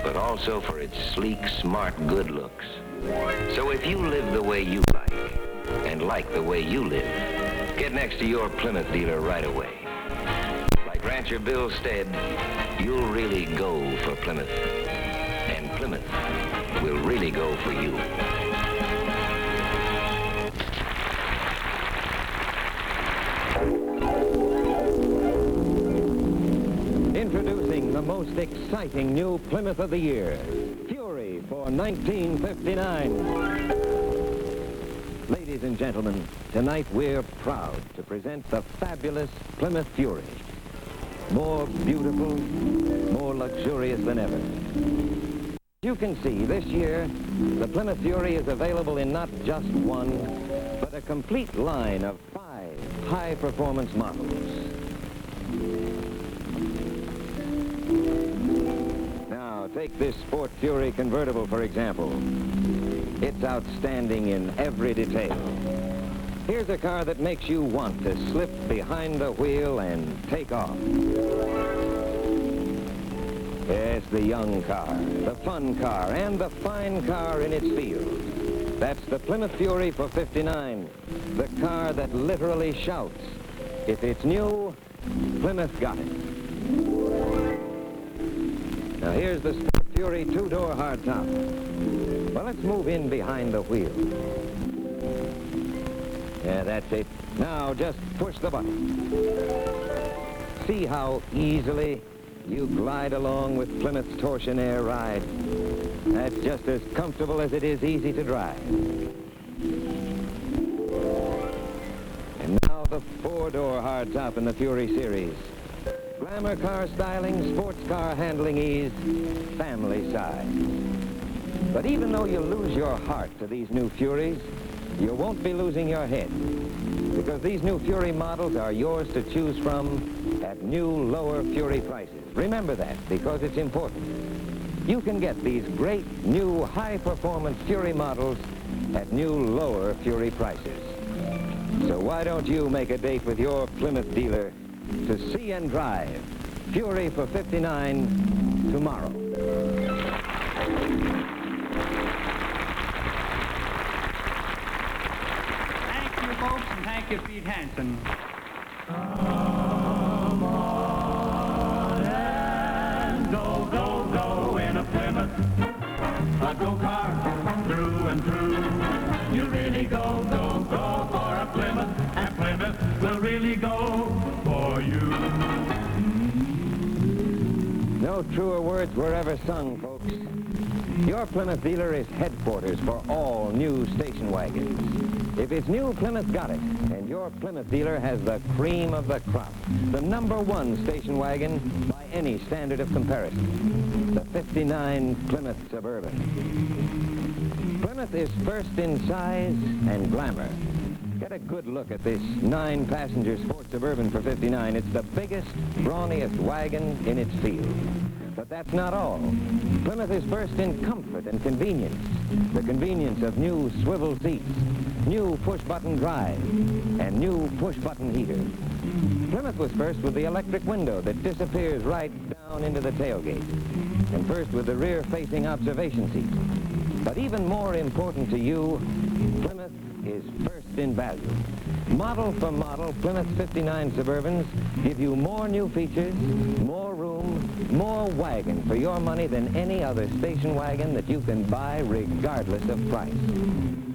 but also for its sleek, smart, good looks. So if you live the way you like, and like the way you live, get next to your Plymouth dealer right away. Like Rancher Bill Stead, you'll really go for Plymouth. And Plymouth will really go for you. Introducing the most exciting new Plymouth of the year, Fury for 1959. Ladies and gentlemen, tonight we're proud to present the fabulous Plymouth Fury. More beautiful, more luxurious than ever. You can see this year, the Plymouth Fury is available in not just one, but a complete line of 5 high-performance models. Now, take this Sport Fury convertible, for example. It's outstanding in every detail. Here's a car that makes you want to slip behind the wheel and take off. Yes, the young car, the fun car, and the fine car in its field. That's the Plymouth Fury for $59, the car that literally shouts, if it's new, Plymouth got it. Now here's the Sport Fury two-door hardtop. Well, let's move in behind the wheel. Yeah, that's it. Now just push the button. See how easily you glide along with Plymouth's Torsionaire ride. That's just as comfortable as it is easy to drive. And now the four-door hardtop in the Fury series. Glamour car styling, sports car handling ease, family size. But even though you lose your heart to these new Furies, you won't be losing your head. Because these new Fury models are yours to choose from at new lower Fury prices. Remember that, because it's important. You can get these great new high-performance Fury models at new lower Fury prices. So why don't you make a date with your Plymouth dealer to see and drive Fury for $59 tomorrow. Thank you, folks, and thank you, Pete Hansen. Come on and go, go, go in a Plymouth, a go-kart through and through. You really go, go, go for a Plymouth, and Plymouth will really go for you. No truer words were ever sung, folks. Your Plymouth dealer is headquarters for all new station wagons. If it's new, Plymouth got it, and your Plymouth dealer has the cream of the crop, the #1 station wagon by any standard of comparison, the '59 Plymouth Suburban. Plymouth is first in size and glamour. Get a good look at this 9-passenger Sport Suburban for $59. It's the biggest, brawniest wagon in its field. But that's not all. Plymouth is first in comfort and convenience. The convenience of new swivel seats, new push-button drive, and new push-button heater. Plymouth was first with the electric window that disappears right down into the tailgate, and first with the rear-facing observation seat. But even more important to you, Plymouth is first in value. Model for model, Plymouth '59 Suburbans give you more new features, more room, more wagon for your money than any other station wagon that you can buy regardless of price.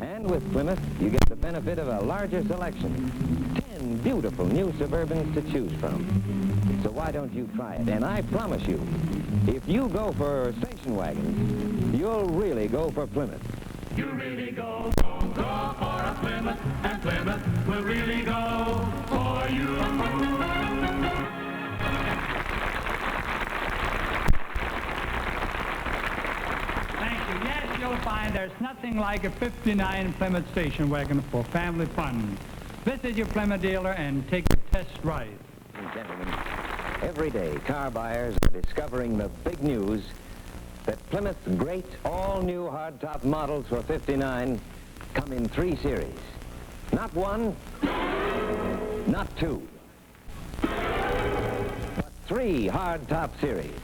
And with Plymouth, you get the benefit of a larger selection. 10 beautiful new Suburbans to choose from. So why don't you try it? And I promise you, if you go for station wagons, you'll really go for Plymouth. You really go, go, go for a Plymouth, and Plymouth will really go for you. Thank you. Yes, you'll find there's nothing like a '59 Plymouth station wagon for family fun. Visit your Plymouth dealer and take a test ride. Ladies and gentlemen, every day car buyers are discovering the big news that Plymouth's great all-new hardtop models for '59 come in 3 series. Not 1, not 2, but 3 hardtop series.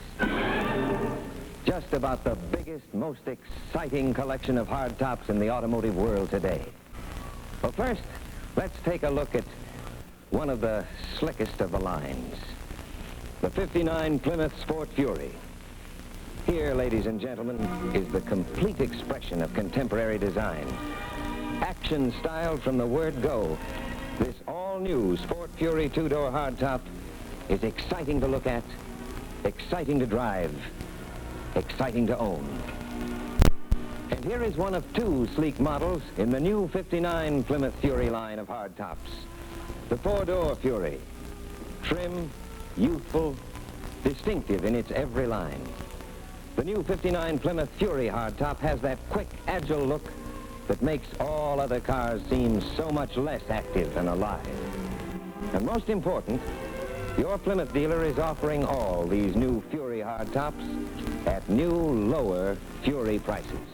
Just about the biggest, most exciting collection of hardtops in the automotive world today. But first, let's take a look at one of the slickest of the lines, the '59 Plymouth Sport Fury. Here, ladies and gentlemen, is the complete expression of contemporary design. Action styled from the word go, this all-new Sport Fury 2-door hardtop is exciting to look at, exciting to drive, exciting to own. And here is one of 2 sleek models in the new '59 Plymouth Fury line of hardtops. The 4-door Fury, trim, youthful, distinctive in its every line. The new '59 Plymouth Fury hardtop has that quick, agile look that makes all other cars seem so much less active and alive. And most important, your Plymouth dealer is offering all these new Fury hardtops at new, lower Fury prices.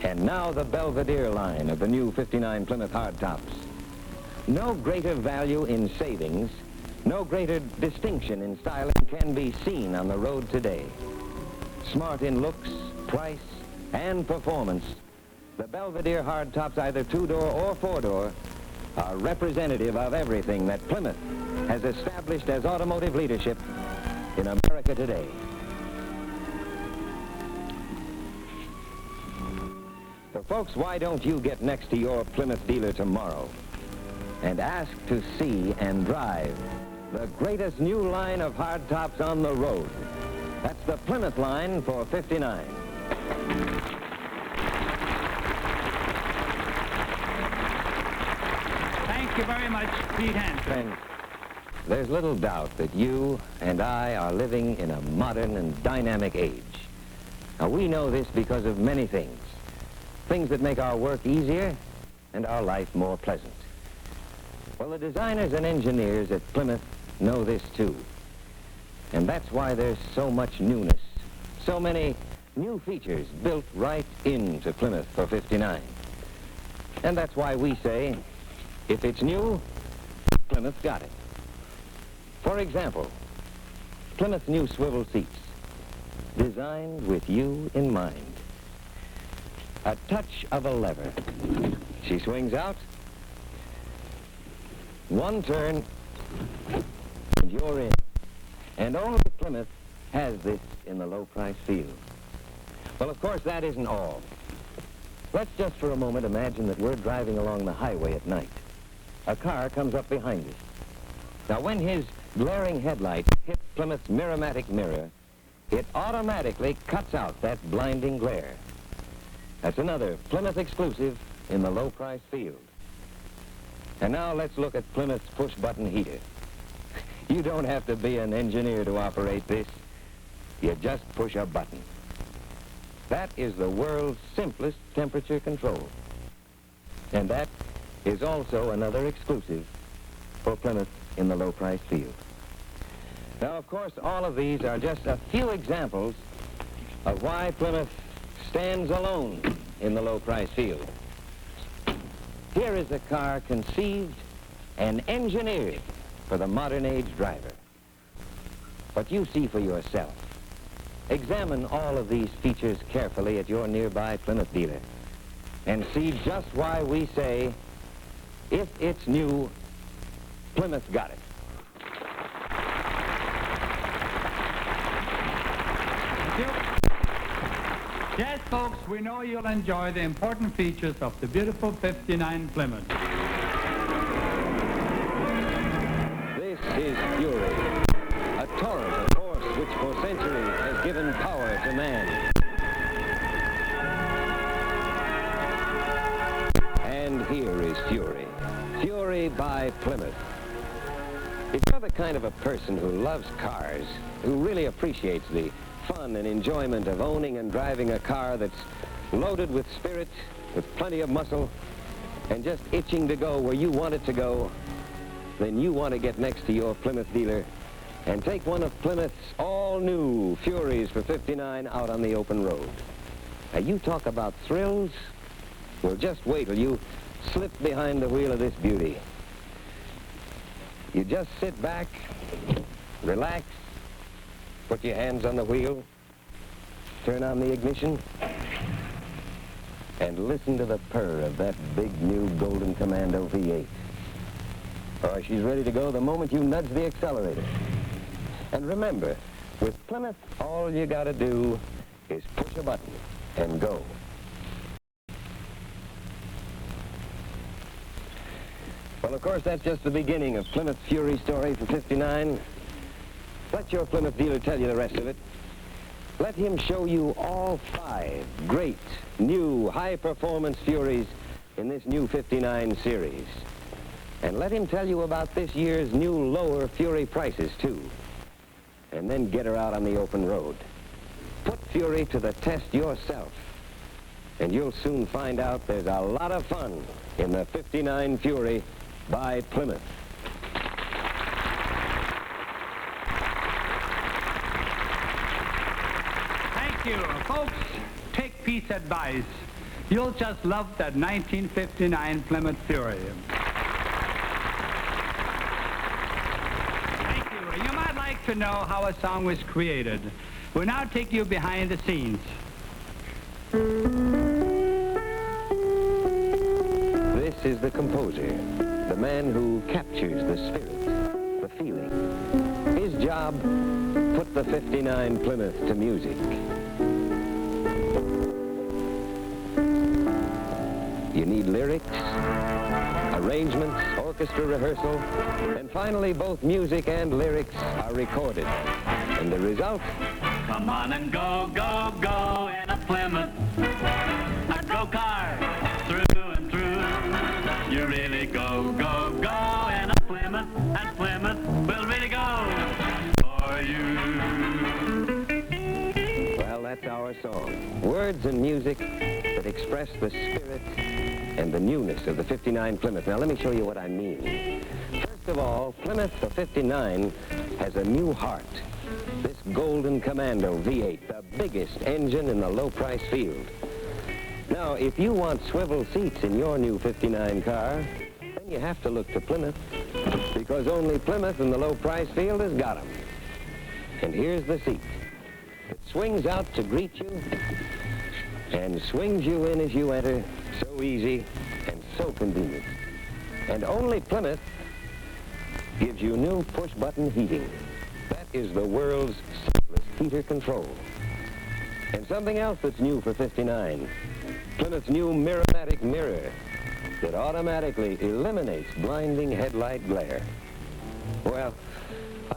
And now the Belvedere line of the new '59 Plymouth hardtops. No greater value in savings, no greater distinction in styling can be seen on the road today. Smart in looks, price, and performance, the Belvedere hardtops, either 2-door or 4-door, are representative of everything that Plymouth has established as automotive leadership in America today. So folks, why don't you get next to your Plymouth dealer tomorrow and ask to see and drive the greatest new line of hardtops on the road. That's the Plymouth line for 59. Thank you very much, Pete Hansen. Friends, there's little doubt that you and I are living in a modern and dynamic age. Now, we know this because of many things. Things that make our work easier and our life more pleasant. Well, the designers and engineers at Plymouth know this too. And that's why there's so much newness, so many new features built right into Plymouth for 59. And that's why we say, if it's new, Plymouth got it. For example, Plymouth's new swivel seats, designed with you in mind. A touch of a lever. She swings out. One turn, and you're in. And only Plymouth has this in the low-price field. Well, of course, that isn't all. Let's just for a moment imagine that we're driving along the highway at night. A car comes up behind us. Now, when his glaring headlights hit Plymouth's Miramatic mirror, it automatically cuts out that blinding glare. That's another Plymouth exclusive in the low-price field. And now let's look at Plymouth's push-button heater. You don't have to be an engineer to operate this. You just push a button. That is the world's simplest temperature control. And that is also another exclusive for Plymouth in the low-price field. Now, of course, all of these are just a few examples of why Plymouth stands alone in the low-price field. Here is a car conceived and engineered for the modern-age driver. But you see for yourself. Examine all of these features carefully at your nearby Plymouth dealer and see just why we say, if it's new, Plymouth got it. Yes, folks, we know you'll enjoy the important features of the beautiful 59 Plymouth. This is Fury, a torrent of force which for centuries has given power to man. And here is Fury. Fury by Plymouth. If you're the kind of a person who loves cars, who really appreciates the fun and enjoyment of owning and driving a car that's loaded with spirit, with plenty of muscle, and just itching to go where you want it to go, then you want to get next to your Plymouth dealer and take one of Plymouth's all-new Furies for 59 out on the open road. Now, you talk about thrills? Well, just wait till you slip behind the wheel of this beauty. You just sit back, relax, put your hands on the wheel, turn on the ignition, and listen to the purr of that big new Golden Commando V8. Oh, she's ready to go the moment you nudge the accelerator. And remember, with Plymouth, all you gotta do is push a button and go. Well, of course, that's just the beginning of Plymouth's Fury story for 59. Let your Plymouth dealer tell you the rest of it. Let him show you all 5 great, new, high-performance Furies in this new 59 series. And let him tell you about this year's new lower Fury prices, too. And then get her out on the open road. Put Fury to the test yourself. And you'll soon find out there's a lot of fun in the 59 Fury by Plymouth. Thank you. Folks, take Pete's advice. You'll just love that 1959 Plymouth Fury. Thank you. You might like to know how a song was created. We'll now take you behind the scenes. This is the composer, the man who captures the spirit, the feeling. His job, put the 59 Plymouth to music. You need lyrics, arrangements, or orchestra rehearsal, and finally both music and lyrics are recorded. And the result? Come on and go, go, go in a Plymouth. A go-car, through and through. You really go, go, go in a Plymouth, and Plymouth will really go for you. Well, that's our song. Words and music that express the spirit and the newness of the 59 Plymouth. Now, let me show you what I mean. First of all, Plymouth, the 59, has a new heart. This Golden Commando V8, the biggest engine in the low-price field. Now, if you want swivel seats in your new 59 car, then you have to look to Plymouth, because only Plymouth in the low-price field has got them. And here's the seat. It swings out to greet you and swings you in as you enter. So easy and so convenient. And only Plymouth gives you new push-button heating. That is the world's simplest heater control. And something else that's new for 59, Plymouth's new Mirror-matic mirror that automatically eliminates blinding headlight glare. Well,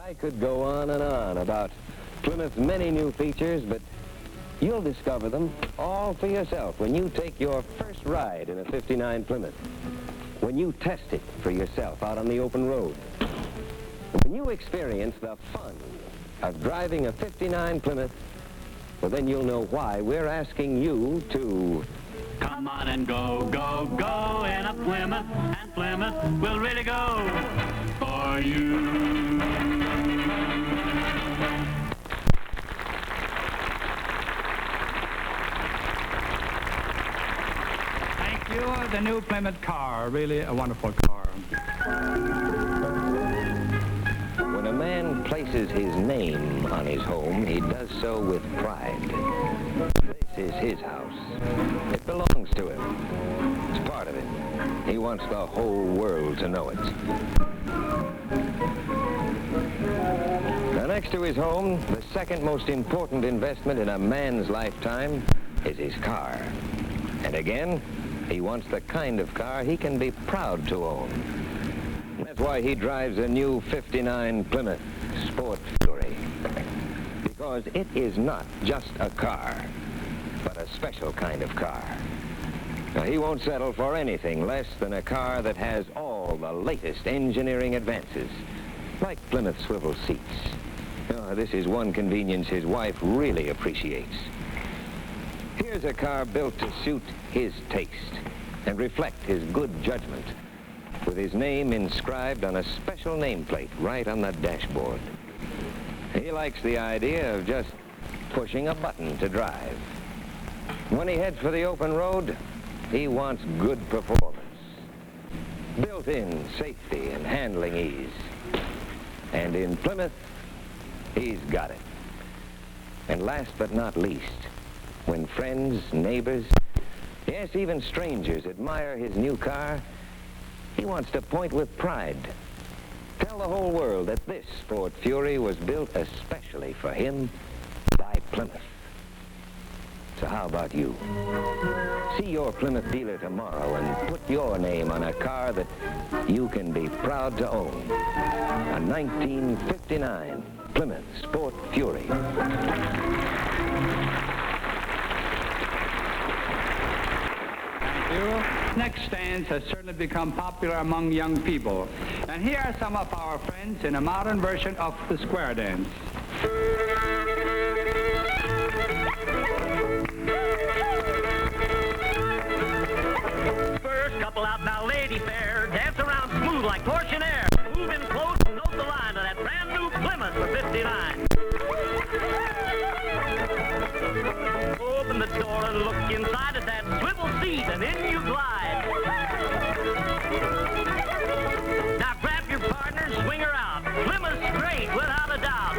I could go on and on about Plymouth's many new features, but you'll discover them all for yourself when you take your first ride in a 59 Plymouth, when you test it for yourself out on the open road, when you experience the fun of driving a 59 Plymouth. Well, then you'll know why we're asking you to Come on and go, go, go in a Plymouth, and Plymouth will really go for you. Thank you. The new Plymouth car, really a wonderful car. When a man places his name on his home, he does so with pride. This is his house. It belongs to him. It's part of him. He wants the whole world to know it. Now, next to his home, the second most important investment in a man's lifetime is his car. And again, he wants the kind of car he can be proud to own. That's why he drives a new 59 Plymouth Sport Fury. Because it is not just a car, but a special kind of car. Now, he won't settle for anything less than a car that has all the latest engineering advances, like Plymouth swivel seats. Oh, this is one convenience his wife really appreciates. Here's a car built to suit his taste and reflect his good judgment, with his name inscribed on a special nameplate right on the dashboard. He likes the idea of just pushing a button to drive. When he heads for the open road, he wants good performance, built-in safety and handling ease. And in Plymouth, he's got it. And last but not least, when friends, neighbors, yes, even strangers admire his new car, he wants to point with pride. Tell the whole world that this Sport Fury was built especially for him by Plymouth. So how about you? See your Plymouth dealer tomorrow and put your name on a car that you can be proud to own. A 1959 Plymouth Sport Fury. Next dance has certainly become popular among young people. And here are some of our friends in a modern version of the square dance. First couple out now, lady fair. Dance around smooth like torsion air. Move in close and note the line of that brand new Plymouth for 59. Open the door and look inside at that swivel seat, and in you glide. Now grab your partner and swing her out. Plymouth straight, without a doubt.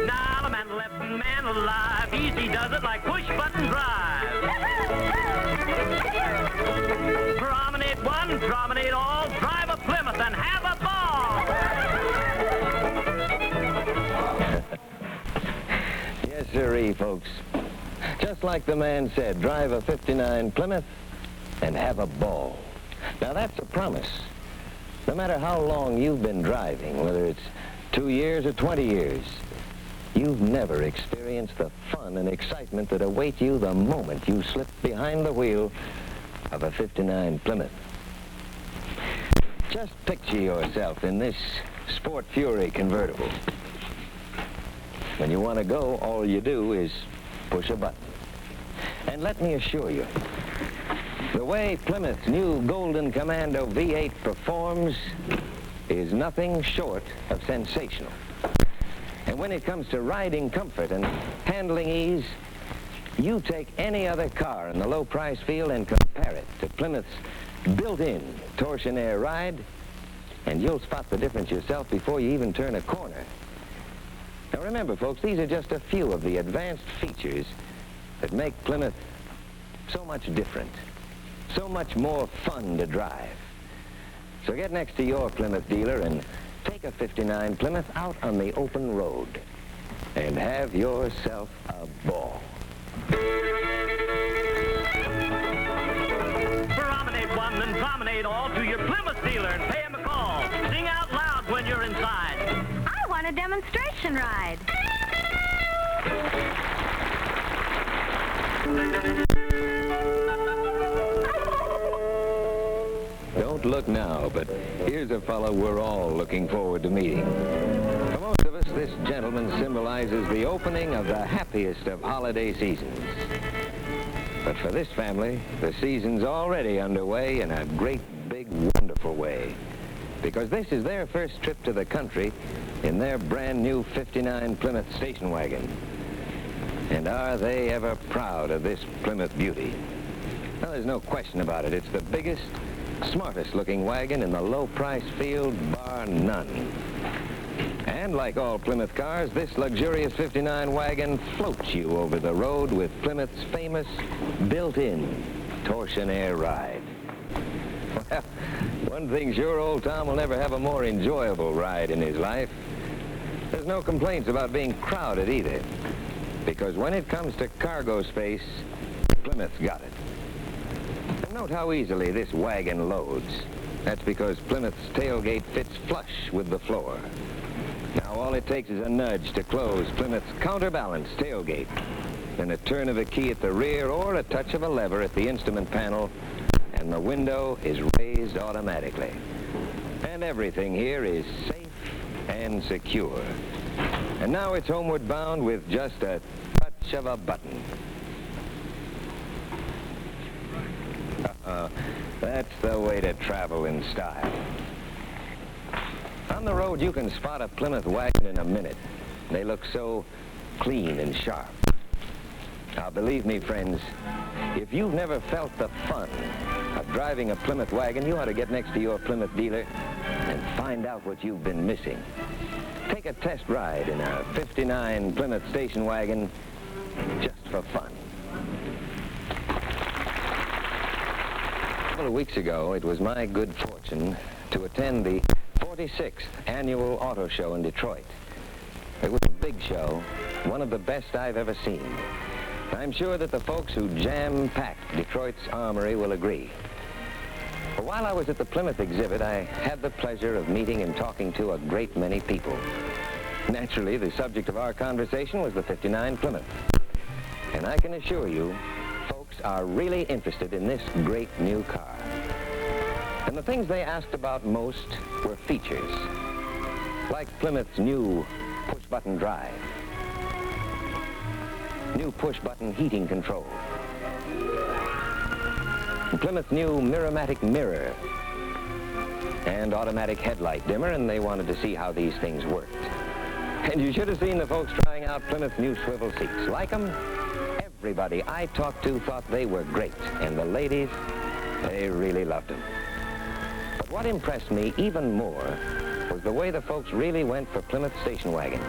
Now the man left and man alive. Easy does it like push-button drive. Promenade one, promenade all. Drive a Plymouth and have a ball. Yes, sirree, folks. Just like the man said, drive a 59 Plymouth and have a ball. Now, that's a promise. No matter how long you've been driving, whether it's 2 years or 20 years, you've never experienced the fun and excitement that await you the moment you slip behind the wheel of a '59 Plymouth. Just picture yourself in this Sport Fury convertible. When you want to go, all you do is push a button. And let me assure you, the way Plymouth's new Golden Commando V8 performs is nothing short of sensational. And when it comes to riding comfort and handling ease, you take any other car in the low price field and compare it to Plymouth's built-in Torsionaire ride, and you'll spot the difference yourself before you even turn a corner. Now remember, folks, these are just a few of the advanced features that make Plymouth so much different, so much more fun to drive. So get next to your Plymouth dealer and take a '59 Plymouth out on the open road and have yourself a ball. Promenade one and promenade all to your Plymouth dealer and pay him a call. Sing out loud when you're inside. I want a demonstration ride. Don't look now, but here's a fellow we're all looking forward to meeting. For most of us, this gentleman symbolizes the opening of the happiest of holiday seasons. But for this family, the season's already underway in a great, big, wonderful way. Because this is their first trip to the country in their brand new '59 Plymouth station wagon. And are they ever proud of this Plymouth beauty? Well, there's no question about it. It's the biggest, smartest looking wagon in the low price field, bar none. And like all Plymouth cars, this luxurious '59 wagon floats you over the road with Plymouth's famous built-in Torsionaire ride. Well, one thing sure, old Tom will never have a more enjoyable ride in his life. There's no complaints about being crowded either, because when it comes to cargo space, Plymouth's got it. And note how easily this wagon loads. That's because Plymouth's tailgate fits flush with the floor. Now all it takes is a nudge to close Plymouth's counterbalance tailgate, then a turn of a key at the rear or a touch of a lever at the instrument panel, and the window is raised automatically. And everything here is safe and secure. And now it's homeward bound with just a touch of a button. That's the way to travel in style. On the road, you can spot a Plymouth wagon in a minute. They look so clean and sharp. Now, believe me, friends, if you've never felt the fun of driving a Plymouth wagon, you ought to get next to your Plymouth dealer and find out what you've been missing. Take a test ride in a '59 Plymouth station wagon just for fun. A couple of weeks ago, it was my good fortune to attend the 46th Annual Auto Show in Detroit. It was a big show, one of the best I've ever seen. I'm sure that the folks who jam-packed Detroit's armory will agree. But while I was at the Plymouth exhibit, I had the pleasure of meeting and talking to a great many people. Naturally, the subject of our conversation was the '59 Plymouth. And I can assure you, folks are really interested in this great new car. And the things they asked about most were features, like Plymouth's new push-button drive, new push-button heating control, Plymouth's new Miramatic mirror, and automatic headlight dimmer, and they wanted to see how these things worked. And you should have seen the folks trying out Plymouth's new swivel seats. Like them? Everybody I talked to thought they were great, and the ladies, they really loved them. But what impressed me even more was the way the folks really went for Plymouth station wagons.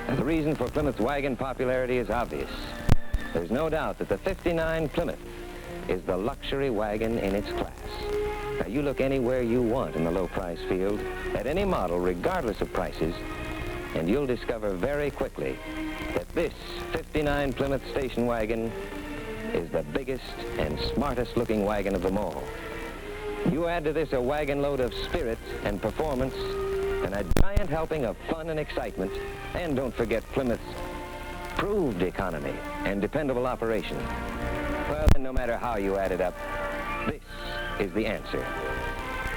And the reason for Plymouth's wagon popularity is obvious. There's no doubt that the '59 Plymouth is the luxury wagon in its class. Now, you look anywhere you want in the low-price field, at any model, regardless of prices, and you'll discover very quickly that this '59 Plymouth station wagon is the biggest and smartest looking wagon of them all. You add to this a wagon load of spirit and performance and a giant helping of fun and excitement, and don't forget Plymouth's proved economy and dependable operation. Well, then no matter how you add it up, this is the answer.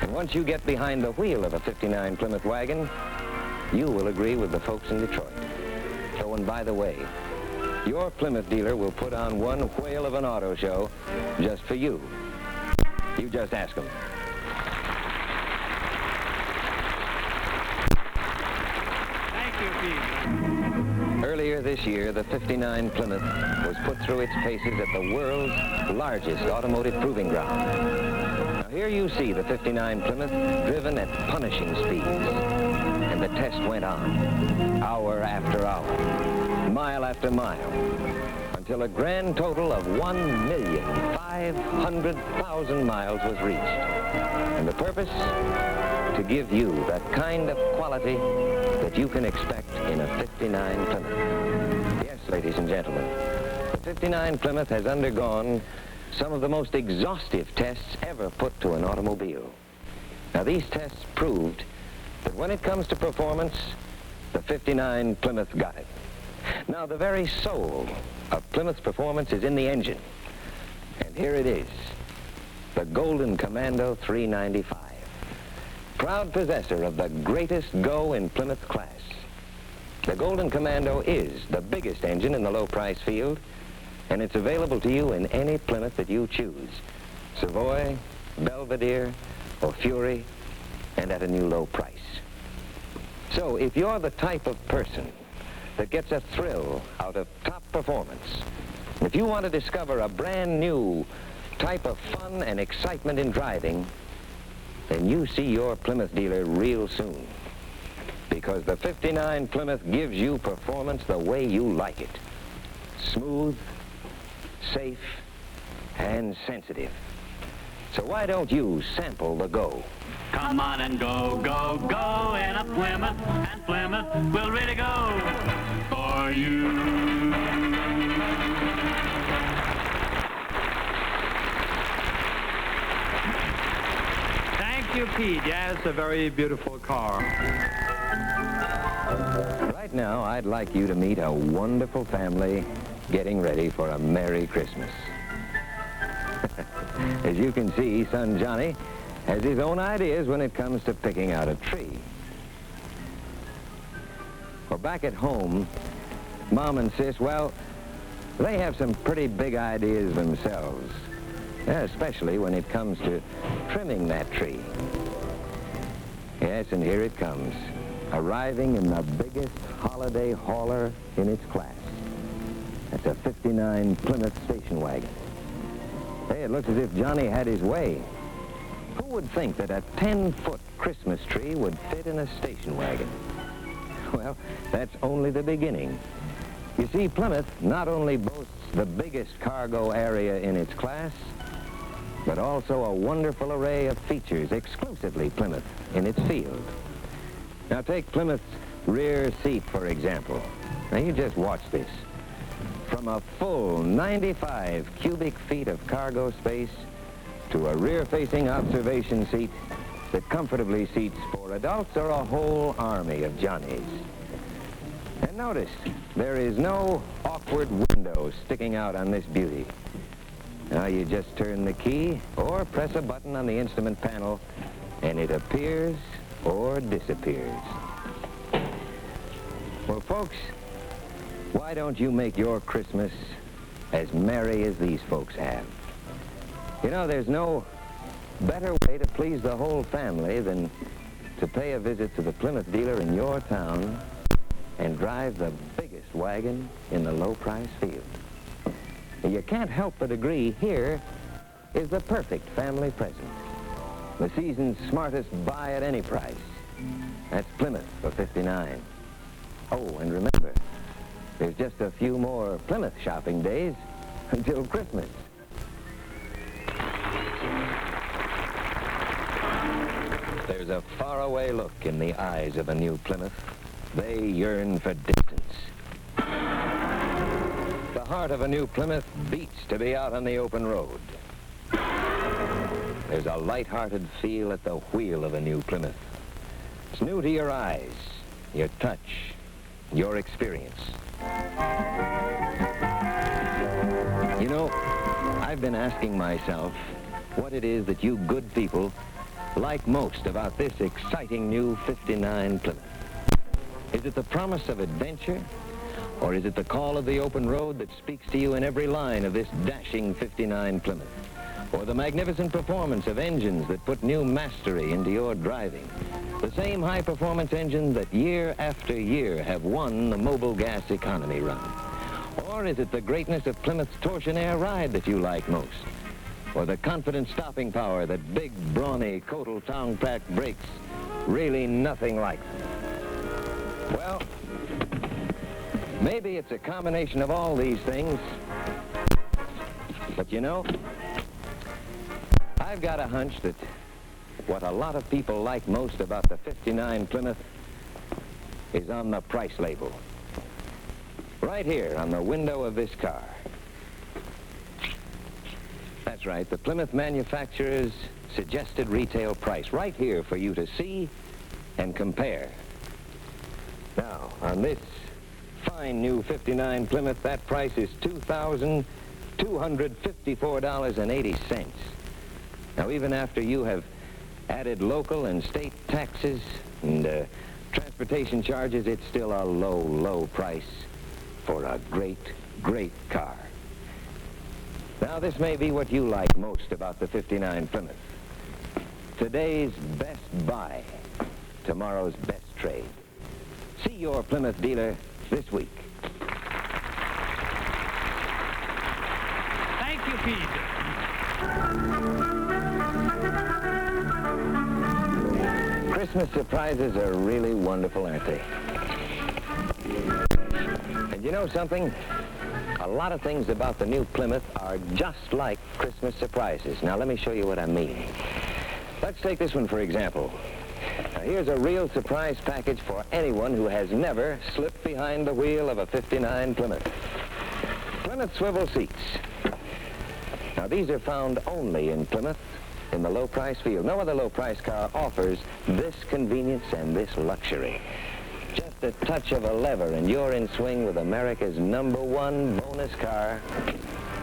And once you get behind the wheel of a 59 Plymouth wagon, you will agree with the folks in Detroit. Oh, and by the way, your Plymouth dealer will put on one whale of an auto show just for you. You just ask them. Thank you, Pete. Earlier this year, the 59 Plymouth was put through its paces at the world's largest automotive proving ground. Now here you see the 59 Plymouth driven at punishing speeds. And the test went on, hour after hour, mile after mile, until a grand total of 1,500,000 miles was reached. And the purpose? To give you that kind of quality that you can expect in a 59 Plymouth. Yes, ladies and gentlemen, the 59 Plymouth has undergone some of the most exhaustive tests ever put to an automobile. Now, these tests proved that when it comes to performance, the 59 Plymouth got it. Now, the very soul of Plymouth's performance is in the engine. And here it is, the Golden Commando 395. Proud possessor of the greatest go in Plymouth class. The Golden Commando is the biggest engine in the low-price field, and it's available to you in any Plymouth that you choose. Savoy, Belvedere, or Fury, and at a new low price. So if you're the type of person that gets a thrill out of top performance, if you want to discover a brand new type of fun and excitement in driving, then you see your Plymouth dealer real soon. Because the 59 Plymouth gives you performance the way you like it. Smooth, safe, and sensitive. So why don't you sample the go? Come on and go, go, go in a Plymouth, and Plymouth will really go for you. Thank you, Pete. Yeah, it's a very beautiful car. Right now, I'd like you to meet a wonderful family getting ready for a Merry Christmas. As you can see, son Johnny has his own ideas when it comes to picking out a tree. Well, back at home, Mom and Sis, well, they have some pretty big ideas themselves, especially when it comes to trimming that tree. Yes, and here it comes, arriving in the biggest holiday hauler in its class. That's a 59 Plymouth station wagon. Hey, it looks as if Johnny had his way. Who would think that a 10-foot Christmas tree would fit in a station wagon? Well, that's only the beginning. You see, Plymouth not only boasts the biggest cargo area in its class, but also a wonderful array of features exclusively Plymouth in its field. Now take Plymouth's rear seat, for example. Now you just watch this. From a full 95 cubic feet of cargo space to a rear-facing observation seat that comfortably seats 4 adults or a whole army of Johnnies. And notice, there is no awkward window sticking out on this beauty. Now you just turn the key or press a button on the instrument panel and it appears or disappears. Well, folks, why don't you make your Christmas as merry as these folks have? You know, there's no better way to please the whole family than to pay a visit to the Plymouth dealer in your town and drive the biggest wagon in the low-price field. You can't help but agree here is the perfect family present. The season's smartest buy at any price. That's Plymouth for 59. Oh, and remember, there's just a few more Plymouth shopping days until Christmas. There's a faraway look in the eyes of a new Plymouth. They yearn for distance. The heart of a new Plymouth beats to be out on the open road. There's a light-hearted feel at the wheel of a new Plymouth. It's new to your eyes, your touch, your experience. You know, I've been asking myself what it is that you good people like most about this exciting new 59 Plymouth. Is it the promise of adventure? Or is it the call of the open road that speaks to you in every line of this dashing 59 Plymouth? Or the magnificent performance of engines that put new mastery into your driving? The same high-performance engines that year after year have won the mobile gas economy run? Or is it the greatness of Plymouth's torsionaire ride that you like most? Or the confident stopping power that big, brawny, Kotal Tongpack brakes really nothing like them? Well, maybe it's a combination of all these things. But you know, I've got a hunch that what a lot of people like most about the 59 Plymouth is on the price label. Right here on the window of this car. That's right, the Plymouth manufacturer's suggested retail price. Right here for you to see and compare. Now, on this fine new 59 Plymouth, that price is $2,254.80. Now, even after you have added local and state taxes and transportation charges, it's still a low, low price for a great, great car. Now, this may be what you like most about the 59 Plymouth. Today's best buy, tomorrow's best trade. See your Plymouth dealer this week. Thank you, Pete. Christmas surprises are really wonderful, aren't they? And you know something? A lot of things about the new Plymouth are just like Christmas surprises. Now, let me show you what I mean. Let's take this one, for example. Now, here's a real surprise package for anyone who has never slipped behind the wheel of a 59 Plymouth. Plymouth swivel seats. Now, these are found only in Plymouth in the low-price field. No other low-price car offers this convenience and this luxury. Just a touch of a lever and you're in swing with America's #1 bonus car,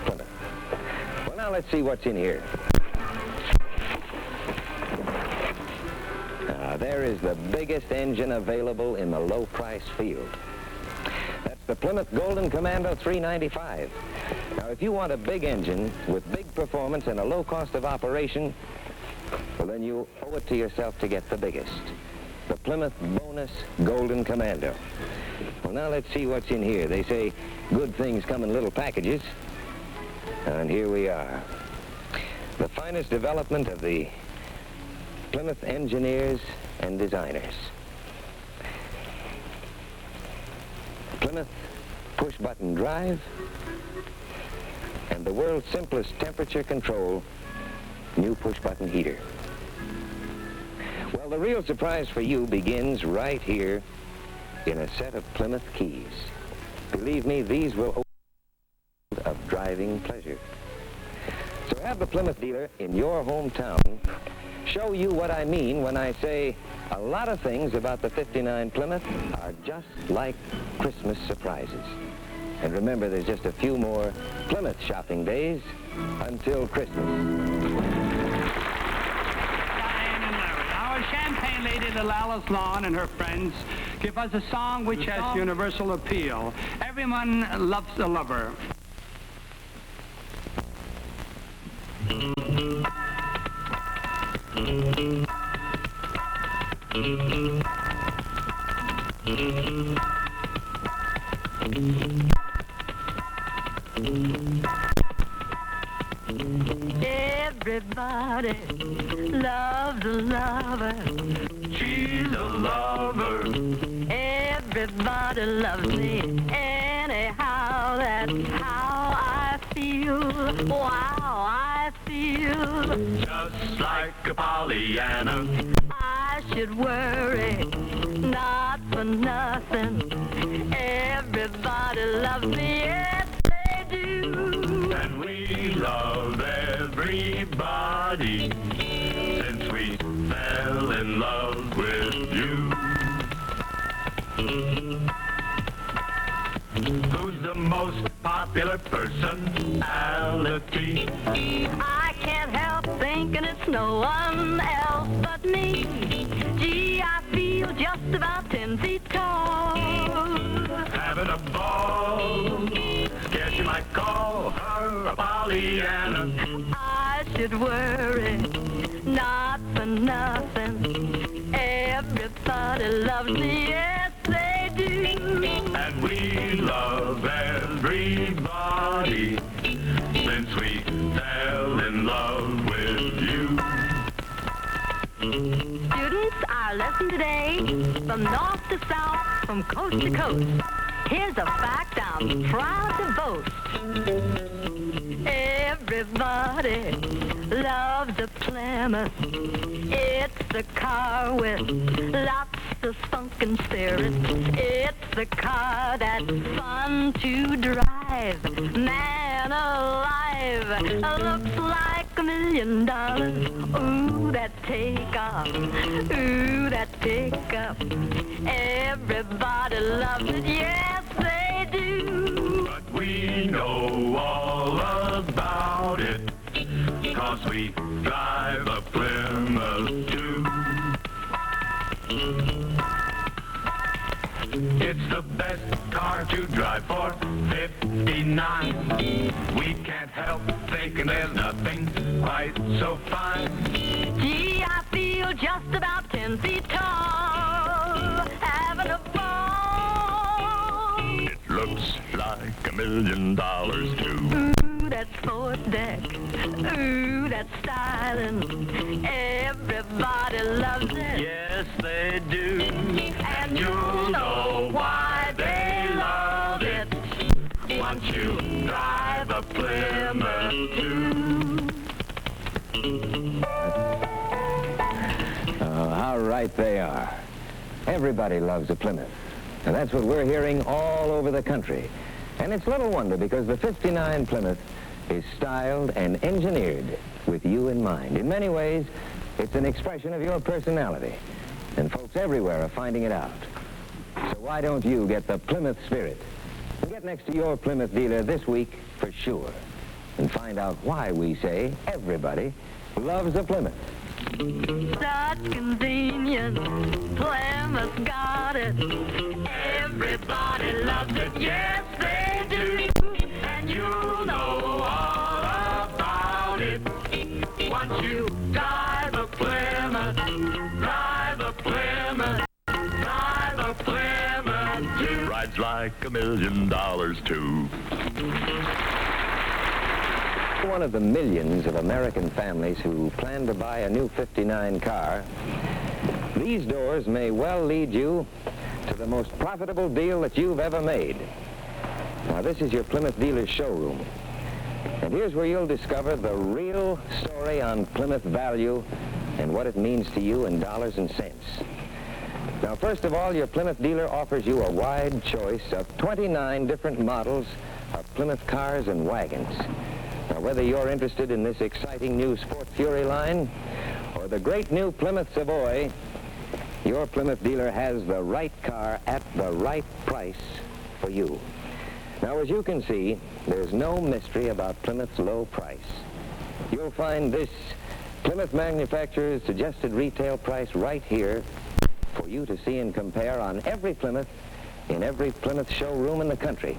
Plymouth. Well, now let's see what's in here. There is the biggest engine available in the low-price field. That's the Plymouth Golden Commando 395. Now, if you want a big engine with big performance and a low cost of operation, well, then you owe it to yourself to get the biggest. The Plymouth Bonus Golden Commando. Well, now let's see what's in here. They say good things come in little packages. And here we are. The finest development of the Plymouth engineers and designers. Plymouth push-button drive and the world's simplest temperature control new push-button heater. Well, the real surprise for you begins right here in a set of Plymouth keys. Believe me, these will open the world of driving pleasure. So have the Plymouth dealer in your hometown show you what I mean when I say a lot of things about the 59 Plymouth are just like Christmas surprises. And remember, there's just a few more Plymouth shopping days until Christmas. Our champagne lady, little Alice Lawn, and her friends give us a song which has universal appeal. Everyone loves a lover. Everybody loves a lover. She's a lover. Everybody loves me. Anyhow, that's how I feel. Wow, I feel. Just like a Pollyanna. I should worry, not for nothing. Everybody loves me. Yes, they they do. And we love everybody since we fell in love with you. Who's the most popular personality? I can't help thinking it's no one else but me. Gee, I feel just about 10 feet tall. Having a ball. Guess you might call her a Pollyanna. I should worry, not for nothing. Everybody loves me, yes they do. And we love everybody since we fell in love with you. Students, our lesson today, from north to south, from coast to coast. Here's a fact I'm proud to boast. Everybody loves a Plymouth. It's a car with lots of spunk and spirit. It's a car that's fun to drive. Man alive, looks like $1 million. Ooh, that takeoff. Ooh, that takeoff. Everybody loves it, yes they do. But we know all about it, 'cause we drive a Plymouth too. It's the best car to drive for 59. We can't help thinking there's nothing quite so fine. Gee, I feel just about 10 feet tall, having a ball. It looks like $1 million too. Ooh, that's fourth deck. Ooh, that's styling. Everybody loves it. Yes, they do. And you'll know why they love it Once you drive a Plymouth too. How right they are. Everybody loves a Plymouth. And that's what we're hearing all over the country. And it's little wonder, because the 59 Plymouth is styled and engineered with you in mind. In many ways, it's an expression of your personality. And folks everywhere are finding it out. So why don't you get the Plymouth spirit? And get next to your Plymouth dealer this week for sure. And find out why we say everybody loves a Plymouth. Such convenience, Plymouth got it. Everybody loves it, yes they do. And you'll know all about it once you drive a Plymouth, drive a Plymouth, drive a Plymouth too. Rides like $1 million too. One of the millions of American families who plan to buy a new 59 car, these doors may well lead you to the most profitable deal that you've ever made. Now, this is your Plymouth dealer's showroom. And here's where you'll discover the real story on Plymouth value and what it means to you in dollars and cents. Now, first of all, your Plymouth dealer offers you a wide choice of 29 different models of Plymouth cars and wagons. Now, whether you're interested in this exciting new Sport Fury line or the great new Plymouth Savoy, your Plymouth dealer has the right car at the right price for you. Now, as you can see, there's no mystery about Plymouth's low price. You'll find this Plymouth manufacturer's suggested retail price right here for you to see and compare on every Plymouth in every Plymouth showroom in the country.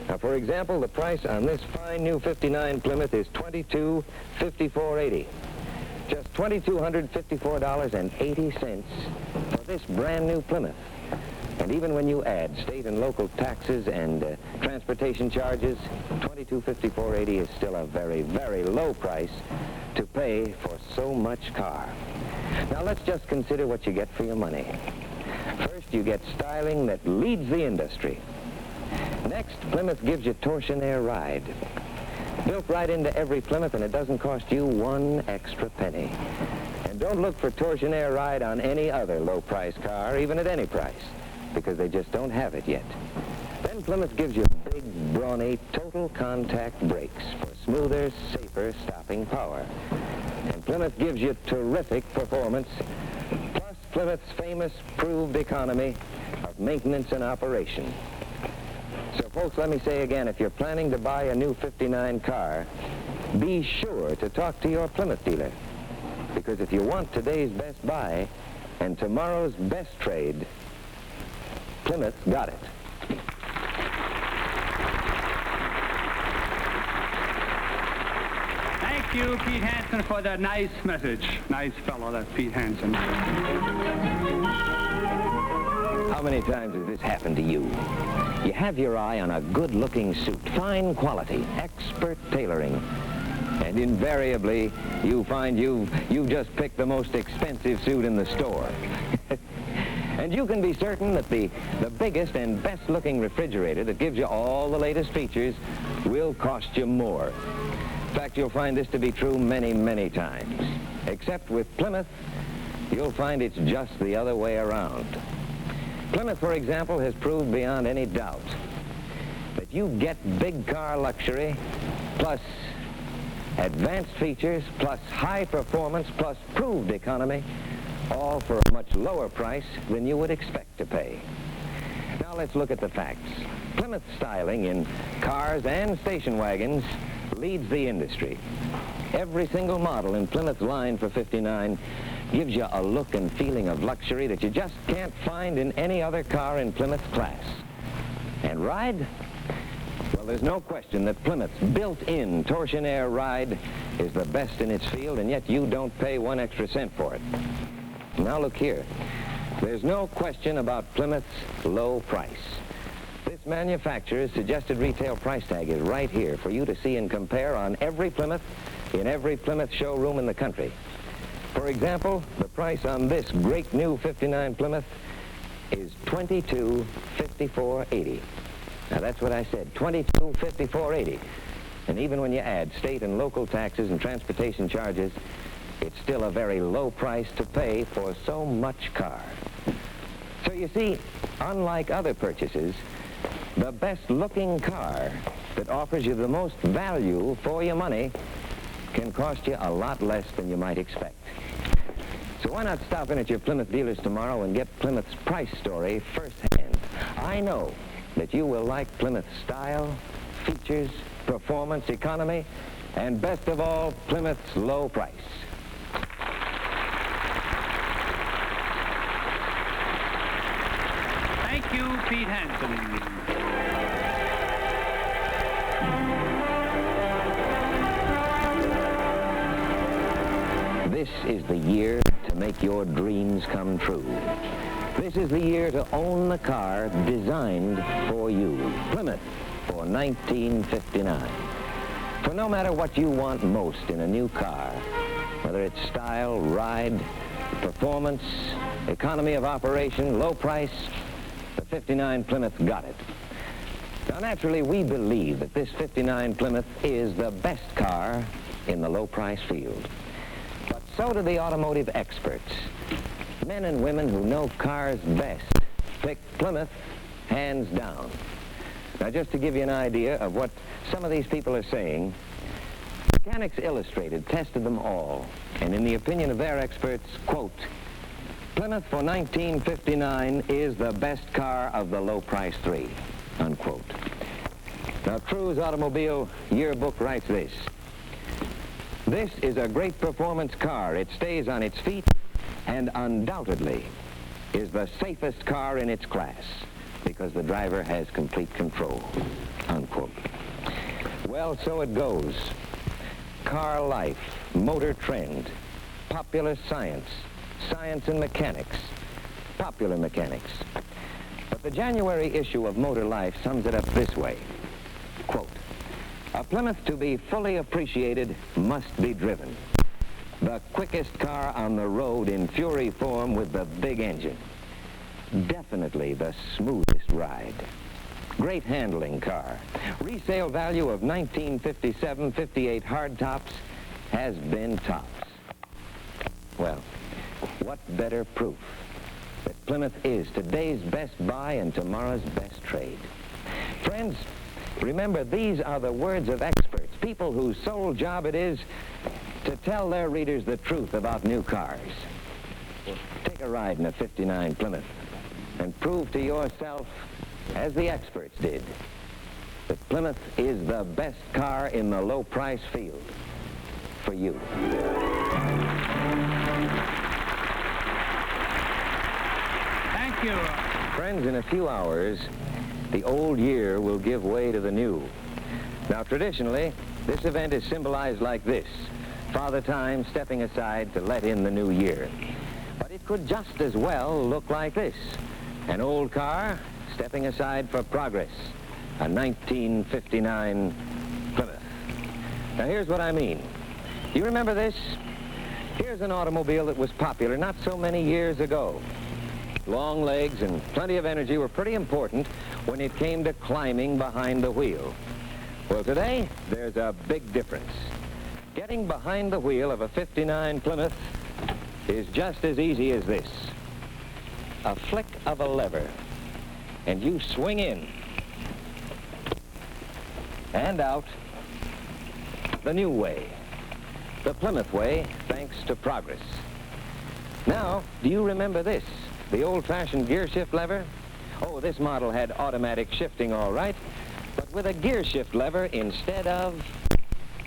Now, for example, the price on this fine new 59 Plymouth is $22,548.80. Just $2,254.80 for this brand new Plymouth. And even when you add state and local taxes and transportation charges, $22,548.80 is still a very, very low price to pay for so much car. Now, let's just consider what you get for your money. First, you get styling that leads the industry. Next, Plymouth gives you Torsionaire ride. Built right into every Plymouth, and it doesn't cost you one extra penny. And don't look for Torsionaire ride on any other low-price car, even at any price, because they just don't have it yet. Then Plymouth gives you big, brawny, total contact brakes for smoother, safer stopping power. And Plymouth gives you terrific performance, plus Plymouth's famous proved economy of maintenance and operation. So folks, let me say again, if you're planning to buy a new 59 car, be sure to talk to your Plymouth dealer. Because if you want today's best buy and tomorrow's best trade, Plymouth's got it. Thank you, Pete Hansen, for that nice message. Nice fellow, that Pete Hansen. How many times has this happened to you? You have your eye on a good-looking suit, fine quality, expert tailoring, and invariably you find you've just picked the most expensive suit in the store. And you can be certain that the biggest and best-looking refrigerator that gives you all the latest features will cost you more. In fact, you'll find this to be true many, many times. Except with Plymouth, you'll find it's just the other way around. Plymouth, for example, has proved beyond any doubt that you get big car luxury, plus advanced features, plus high performance, plus proved economy, all for a much lower price than you would expect to pay. Now let's look at the facts. Plymouth styling in cars and station wagons leads the industry. Every single model in Plymouth's line for 59 gives you a look and feeling of luxury that you just can't find in any other car in Plymouth's class. And ride? Well, there's no question that Plymouth's built-in Torsionaire ride is the best in its field, and yet you don't pay 1 extra cent for it. Now look here. There's no question about Plymouth's low price. This manufacturer's suggested retail price tag is right here for you to see and compare on every Plymouth in every Plymouth showroom in the country. For example, the price on this great new 59 Plymouth is $22,5480. Now that's what I said, $22,5480. And even when you add state and local taxes and transportation charges, it's still a very low price to pay for so much car. So you see, unlike other purchases, the best-looking car that offers you the most value for your money can cost you a lot less than you might expect. So why not stop in at your Plymouth dealers tomorrow and get Plymouth's price story firsthand? I know that you will like Plymouth's style, features, performance, economy, and best of all, Plymouth's low price. Thank you, Pete Hansen. This is the year to make your dreams come true. This is the year to own the car designed for you. Plymouth for 1959. For no matter what you want most in a new car, whether it's style, ride, performance, economy of operation, low price, the 59 Plymouth got it. Now, naturally, we believe that this 59 Plymouth is the best car in the low-price field. But so do the automotive experts. Men and women who know cars best pick Plymouth hands down. Now, just to give you an idea of what some of these people are saying, Mechanics Illustrated tested them all, and in the opinion of their experts, quote, Plymouth for 1959 is the best car of the low-price three, unquote. Now, Cruise Automobile Yearbook writes this. This is a great performance car. It stays on its feet and undoubtedly is the safest car in its class because the driver has complete control, unquote. Well, so it goes. Car Life, Motor Trend, Popular Science, Science and Mechanics, Popular Mechanics. But the January issue of Motor Life sums it up this way. Quote, a Plymouth to be fully appreciated must be driven. The quickest car on the road in fury form with the big engine. Definitely the smoothest ride. Great handling car. Resale value of 1957 58 hardtops has been tops. Well, what better proof that Plymouth is today's best buy and tomorrow's best trade? Friends, Remember, these are the words of experts, people whose sole job it is to tell their readers the truth about new cars. Take a ride in a '59 Plymouth and prove to yourself, as the experts did, that Plymouth is the best car in the low-price field for you. Thank you. Friends, in a few hours, the old year will give way to the new. Now, traditionally, this event is symbolized like this: Father Time stepping aside to let in the new year. But it could just as well look like this: an old car stepping aside for progress, a 1959 Plymouth. Now, here's what I mean. You remember this? Here's an automobile that was popular not so many years ago. Long legs and plenty of energy were pretty important when it came to climbing behind the wheel. Well, today, there's a big difference. Getting behind the wheel of a '59 Plymouth is just as easy as this. A flick of a lever, and you swing in and out the new way, the Plymouth way, thanks to progress. Now, do you remember this? The old-fashioned gear shift lever? Oh, this model had automatic shifting, all right, but with a gear shift lever instead of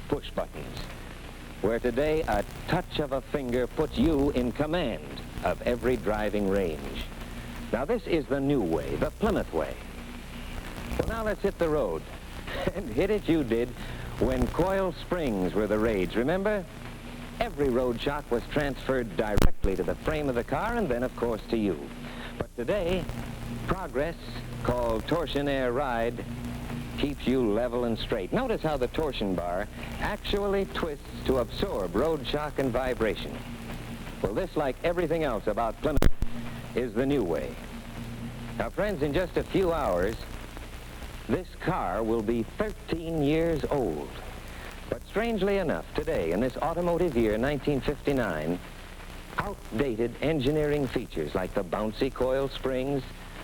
push buttons, where today a touch of a finger puts you in command of every driving range. Now, this is the new way, the Plymouth way. Well, now let's hit the road. And hit it you did when coil springs were the rage, remember? Every road shock was transferred directly to the frame of the car and then, of course, to you. But today, progress, called Torsionaire Ride, keeps you level and straight. Notice how the torsion bar actually twists to absorb road shock and vibration. Well, this, like everything else about Plymouth, is the new way. Now, friends, in just a few hours, this car will be 13 years old. But strangely enough, today, in this automotive year, 1959, outdated engineering features like the bouncy coil springs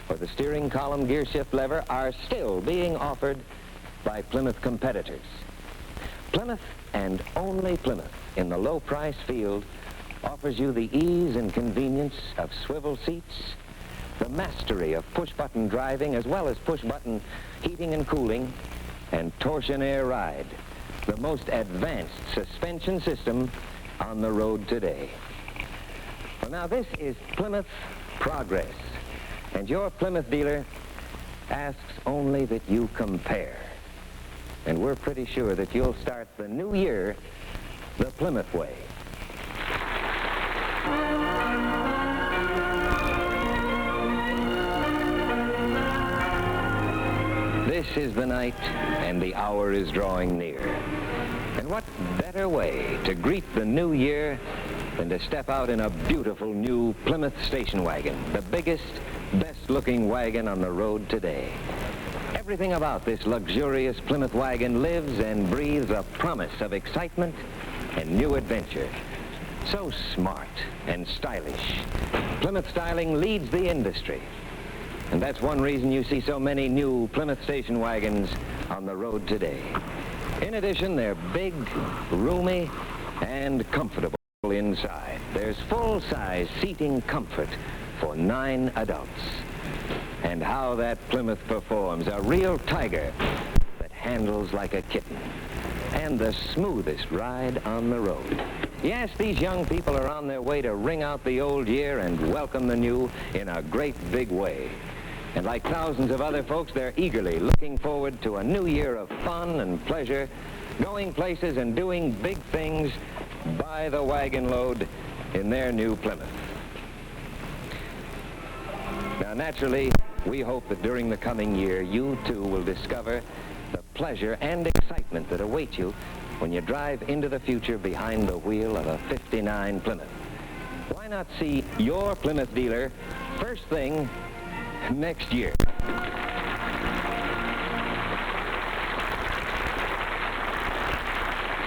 or the steering column gear shift lever are still being offered by Plymouth competitors. Plymouth, and only Plymouth, in the low-price field, offers you the ease and convenience of swivel seats, the mastery of push-button driving, as well as push-button heating and cooling, and Torsionaire Ride, the most advanced suspension system on the road today. Well, now, this is Plymouth Progress, and your Plymouth dealer asks only that you compare. And we're pretty sure that you'll start the new year the Plymouth way. This is the night, and the hour is drawing near. And what better way to greet the new year than to step out in a beautiful new Plymouth station wagon, the biggest, best-looking wagon on the road today. Everything about this luxurious Plymouth wagon lives and breathes a promise of excitement and new adventure. So smart and stylish. Plymouth styling leads the industry. And that's one reason you see so many new Plymouth station wagons on the road today. In addition, they're big, roomy, and comfortable inside. There's full-size seating comfort for 9 adults. And how that Plymouth performs, a real tiger that handles like a kitten. And the smoothest ride on the road. Yes, these young people are on their way to ring out the old year and welcome the new in a great big way. And like thousands of other folks, they're eagerly looking forward to a new year of fun and pleasure, going places and doing big things by the wagon load in their new Plymouth. Now, naturally, we hope that during the coming year, you too will discover the pleasure and excitement that await you when you drive into the future behind the wheel of a '59 Plymouth. Why not see your Plymouth dealer first thing next year?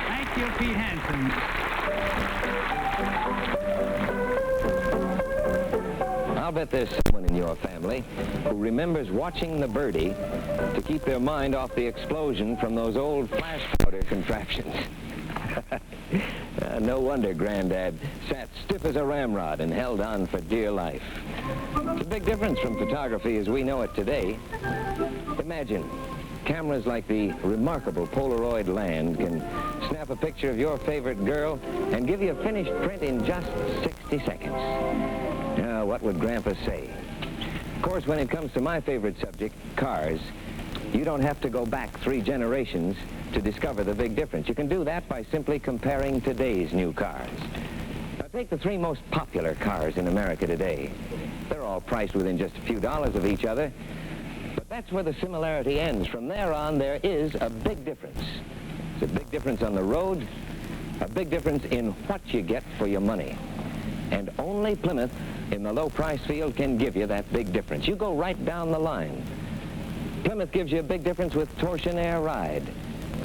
Thank you, Pete Hansen. I'll bet there's someone in in your family who remembers watching the birdie to keep their mind off the explosion from those old flash powder contraptions. No wonder Granddad sat stiff as a ramrod and held on for dear life. It's a big difference from photography as we know it today. Imagine, cameras like the remarkable Polaroid Land can snap a picture of your favorite girl and give you a finished print in just 60 seconds. Now, what would Grandpa say? Of course, when it comes to my favorite subject, cars, you don't have to go back 3 generations to discover the big difference. You can do that by simply comparing today's new cars. Now, take the 3 most popular cars in America today. They're all priced within just a few dollars of each other, but that's where the similarity ends. From there on, there is a big difference. It's a big difference on the road, a big difference in what you get for your money. And only Plymouth in the low price field can give you that big difference. You go right down the line. Plymouth gives you a big difference with Torsionaire Ride,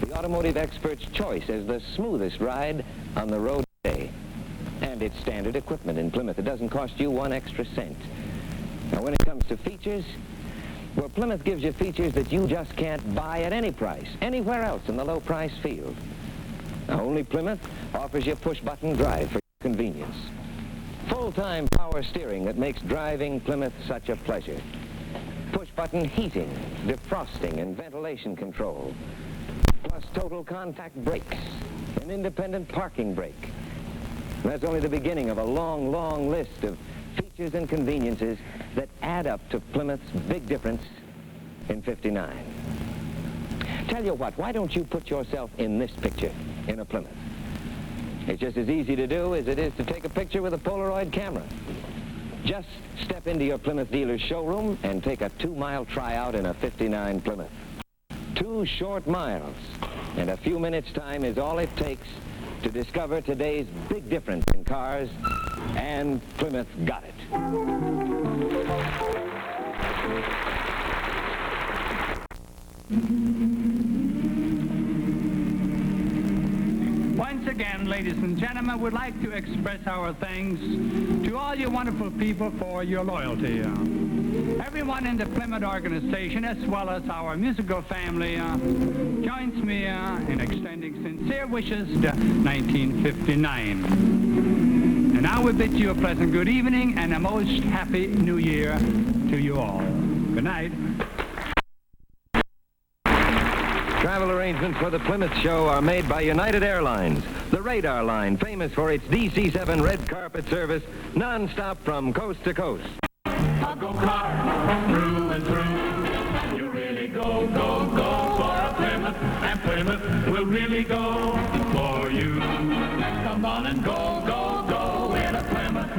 the automotive expert's choice as the smoothest ride on the road today. And it's standard equipment in Plymouth. It doesn't cost you 1 extra cent. Now, when it comes to features, well, Plymouth gives you features that you just can't buy at any price, anywhere else in the low price field. Now, only Plymouth offers you push-button drive for convenience. Full-time power steering that makes driving Plymouth such a pleasure. Push-button heating, defrosting, and ventilation control. Plus total contact brakes, an independent parking brake. That's only the beginning of a long, long list of features and conveniences that add up to Plymouth's big difference in '59. Tell you what, why don't you put yourself in this picture in a Plymouth? It's just as easy to do as it is to take a picture with a Polaroid camera. Just step into your Plymouth dealer's showroom and take a 2-mile tryout in a '59 Plymouth. 2 short miles and a few minutes' time is all it takes to discover today's big difference in cars, and Plymouth got it. Once again, ladies and gentlemen, we'd like to express our thanks to all you wonderful people for your loyalty. Everyone in the Plymouth organization, as well as our musical family, joins me in extending sincere wishes to 1959. And I will bid you a pleasant good evening and a most happy New Year to you all. Good night. Travel arrangements for the Plymouth show are made by United Airlines, the Radar Line, famous for its DC-7 red carpet service, non-stop from coast to coast. A go-kart, through and through. You really go, go, go for a Plymouth, and Plymouth will really go for you. Come on and go, go, go in a Plymouth.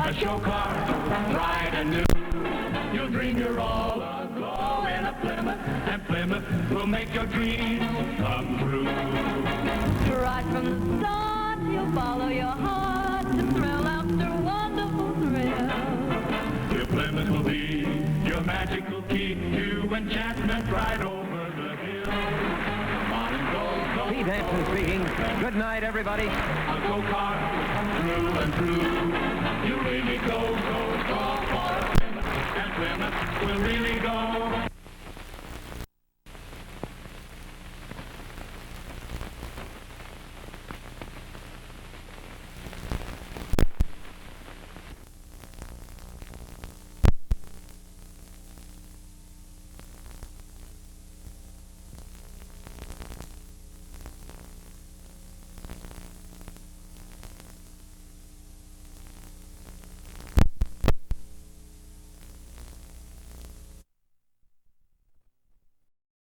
A show car, bright and new. You'll dream you're all aglow in a Plymouth, and Plymouth will make your dreams come true. Right from the start, you'll follow your heart to thrill after wonderful thrill. Your Plymouth will be your magical key to enchantment right over the hill. Come on and go, go. Pete Hampton speaking. Good night, everybody. A go-kart, through and through.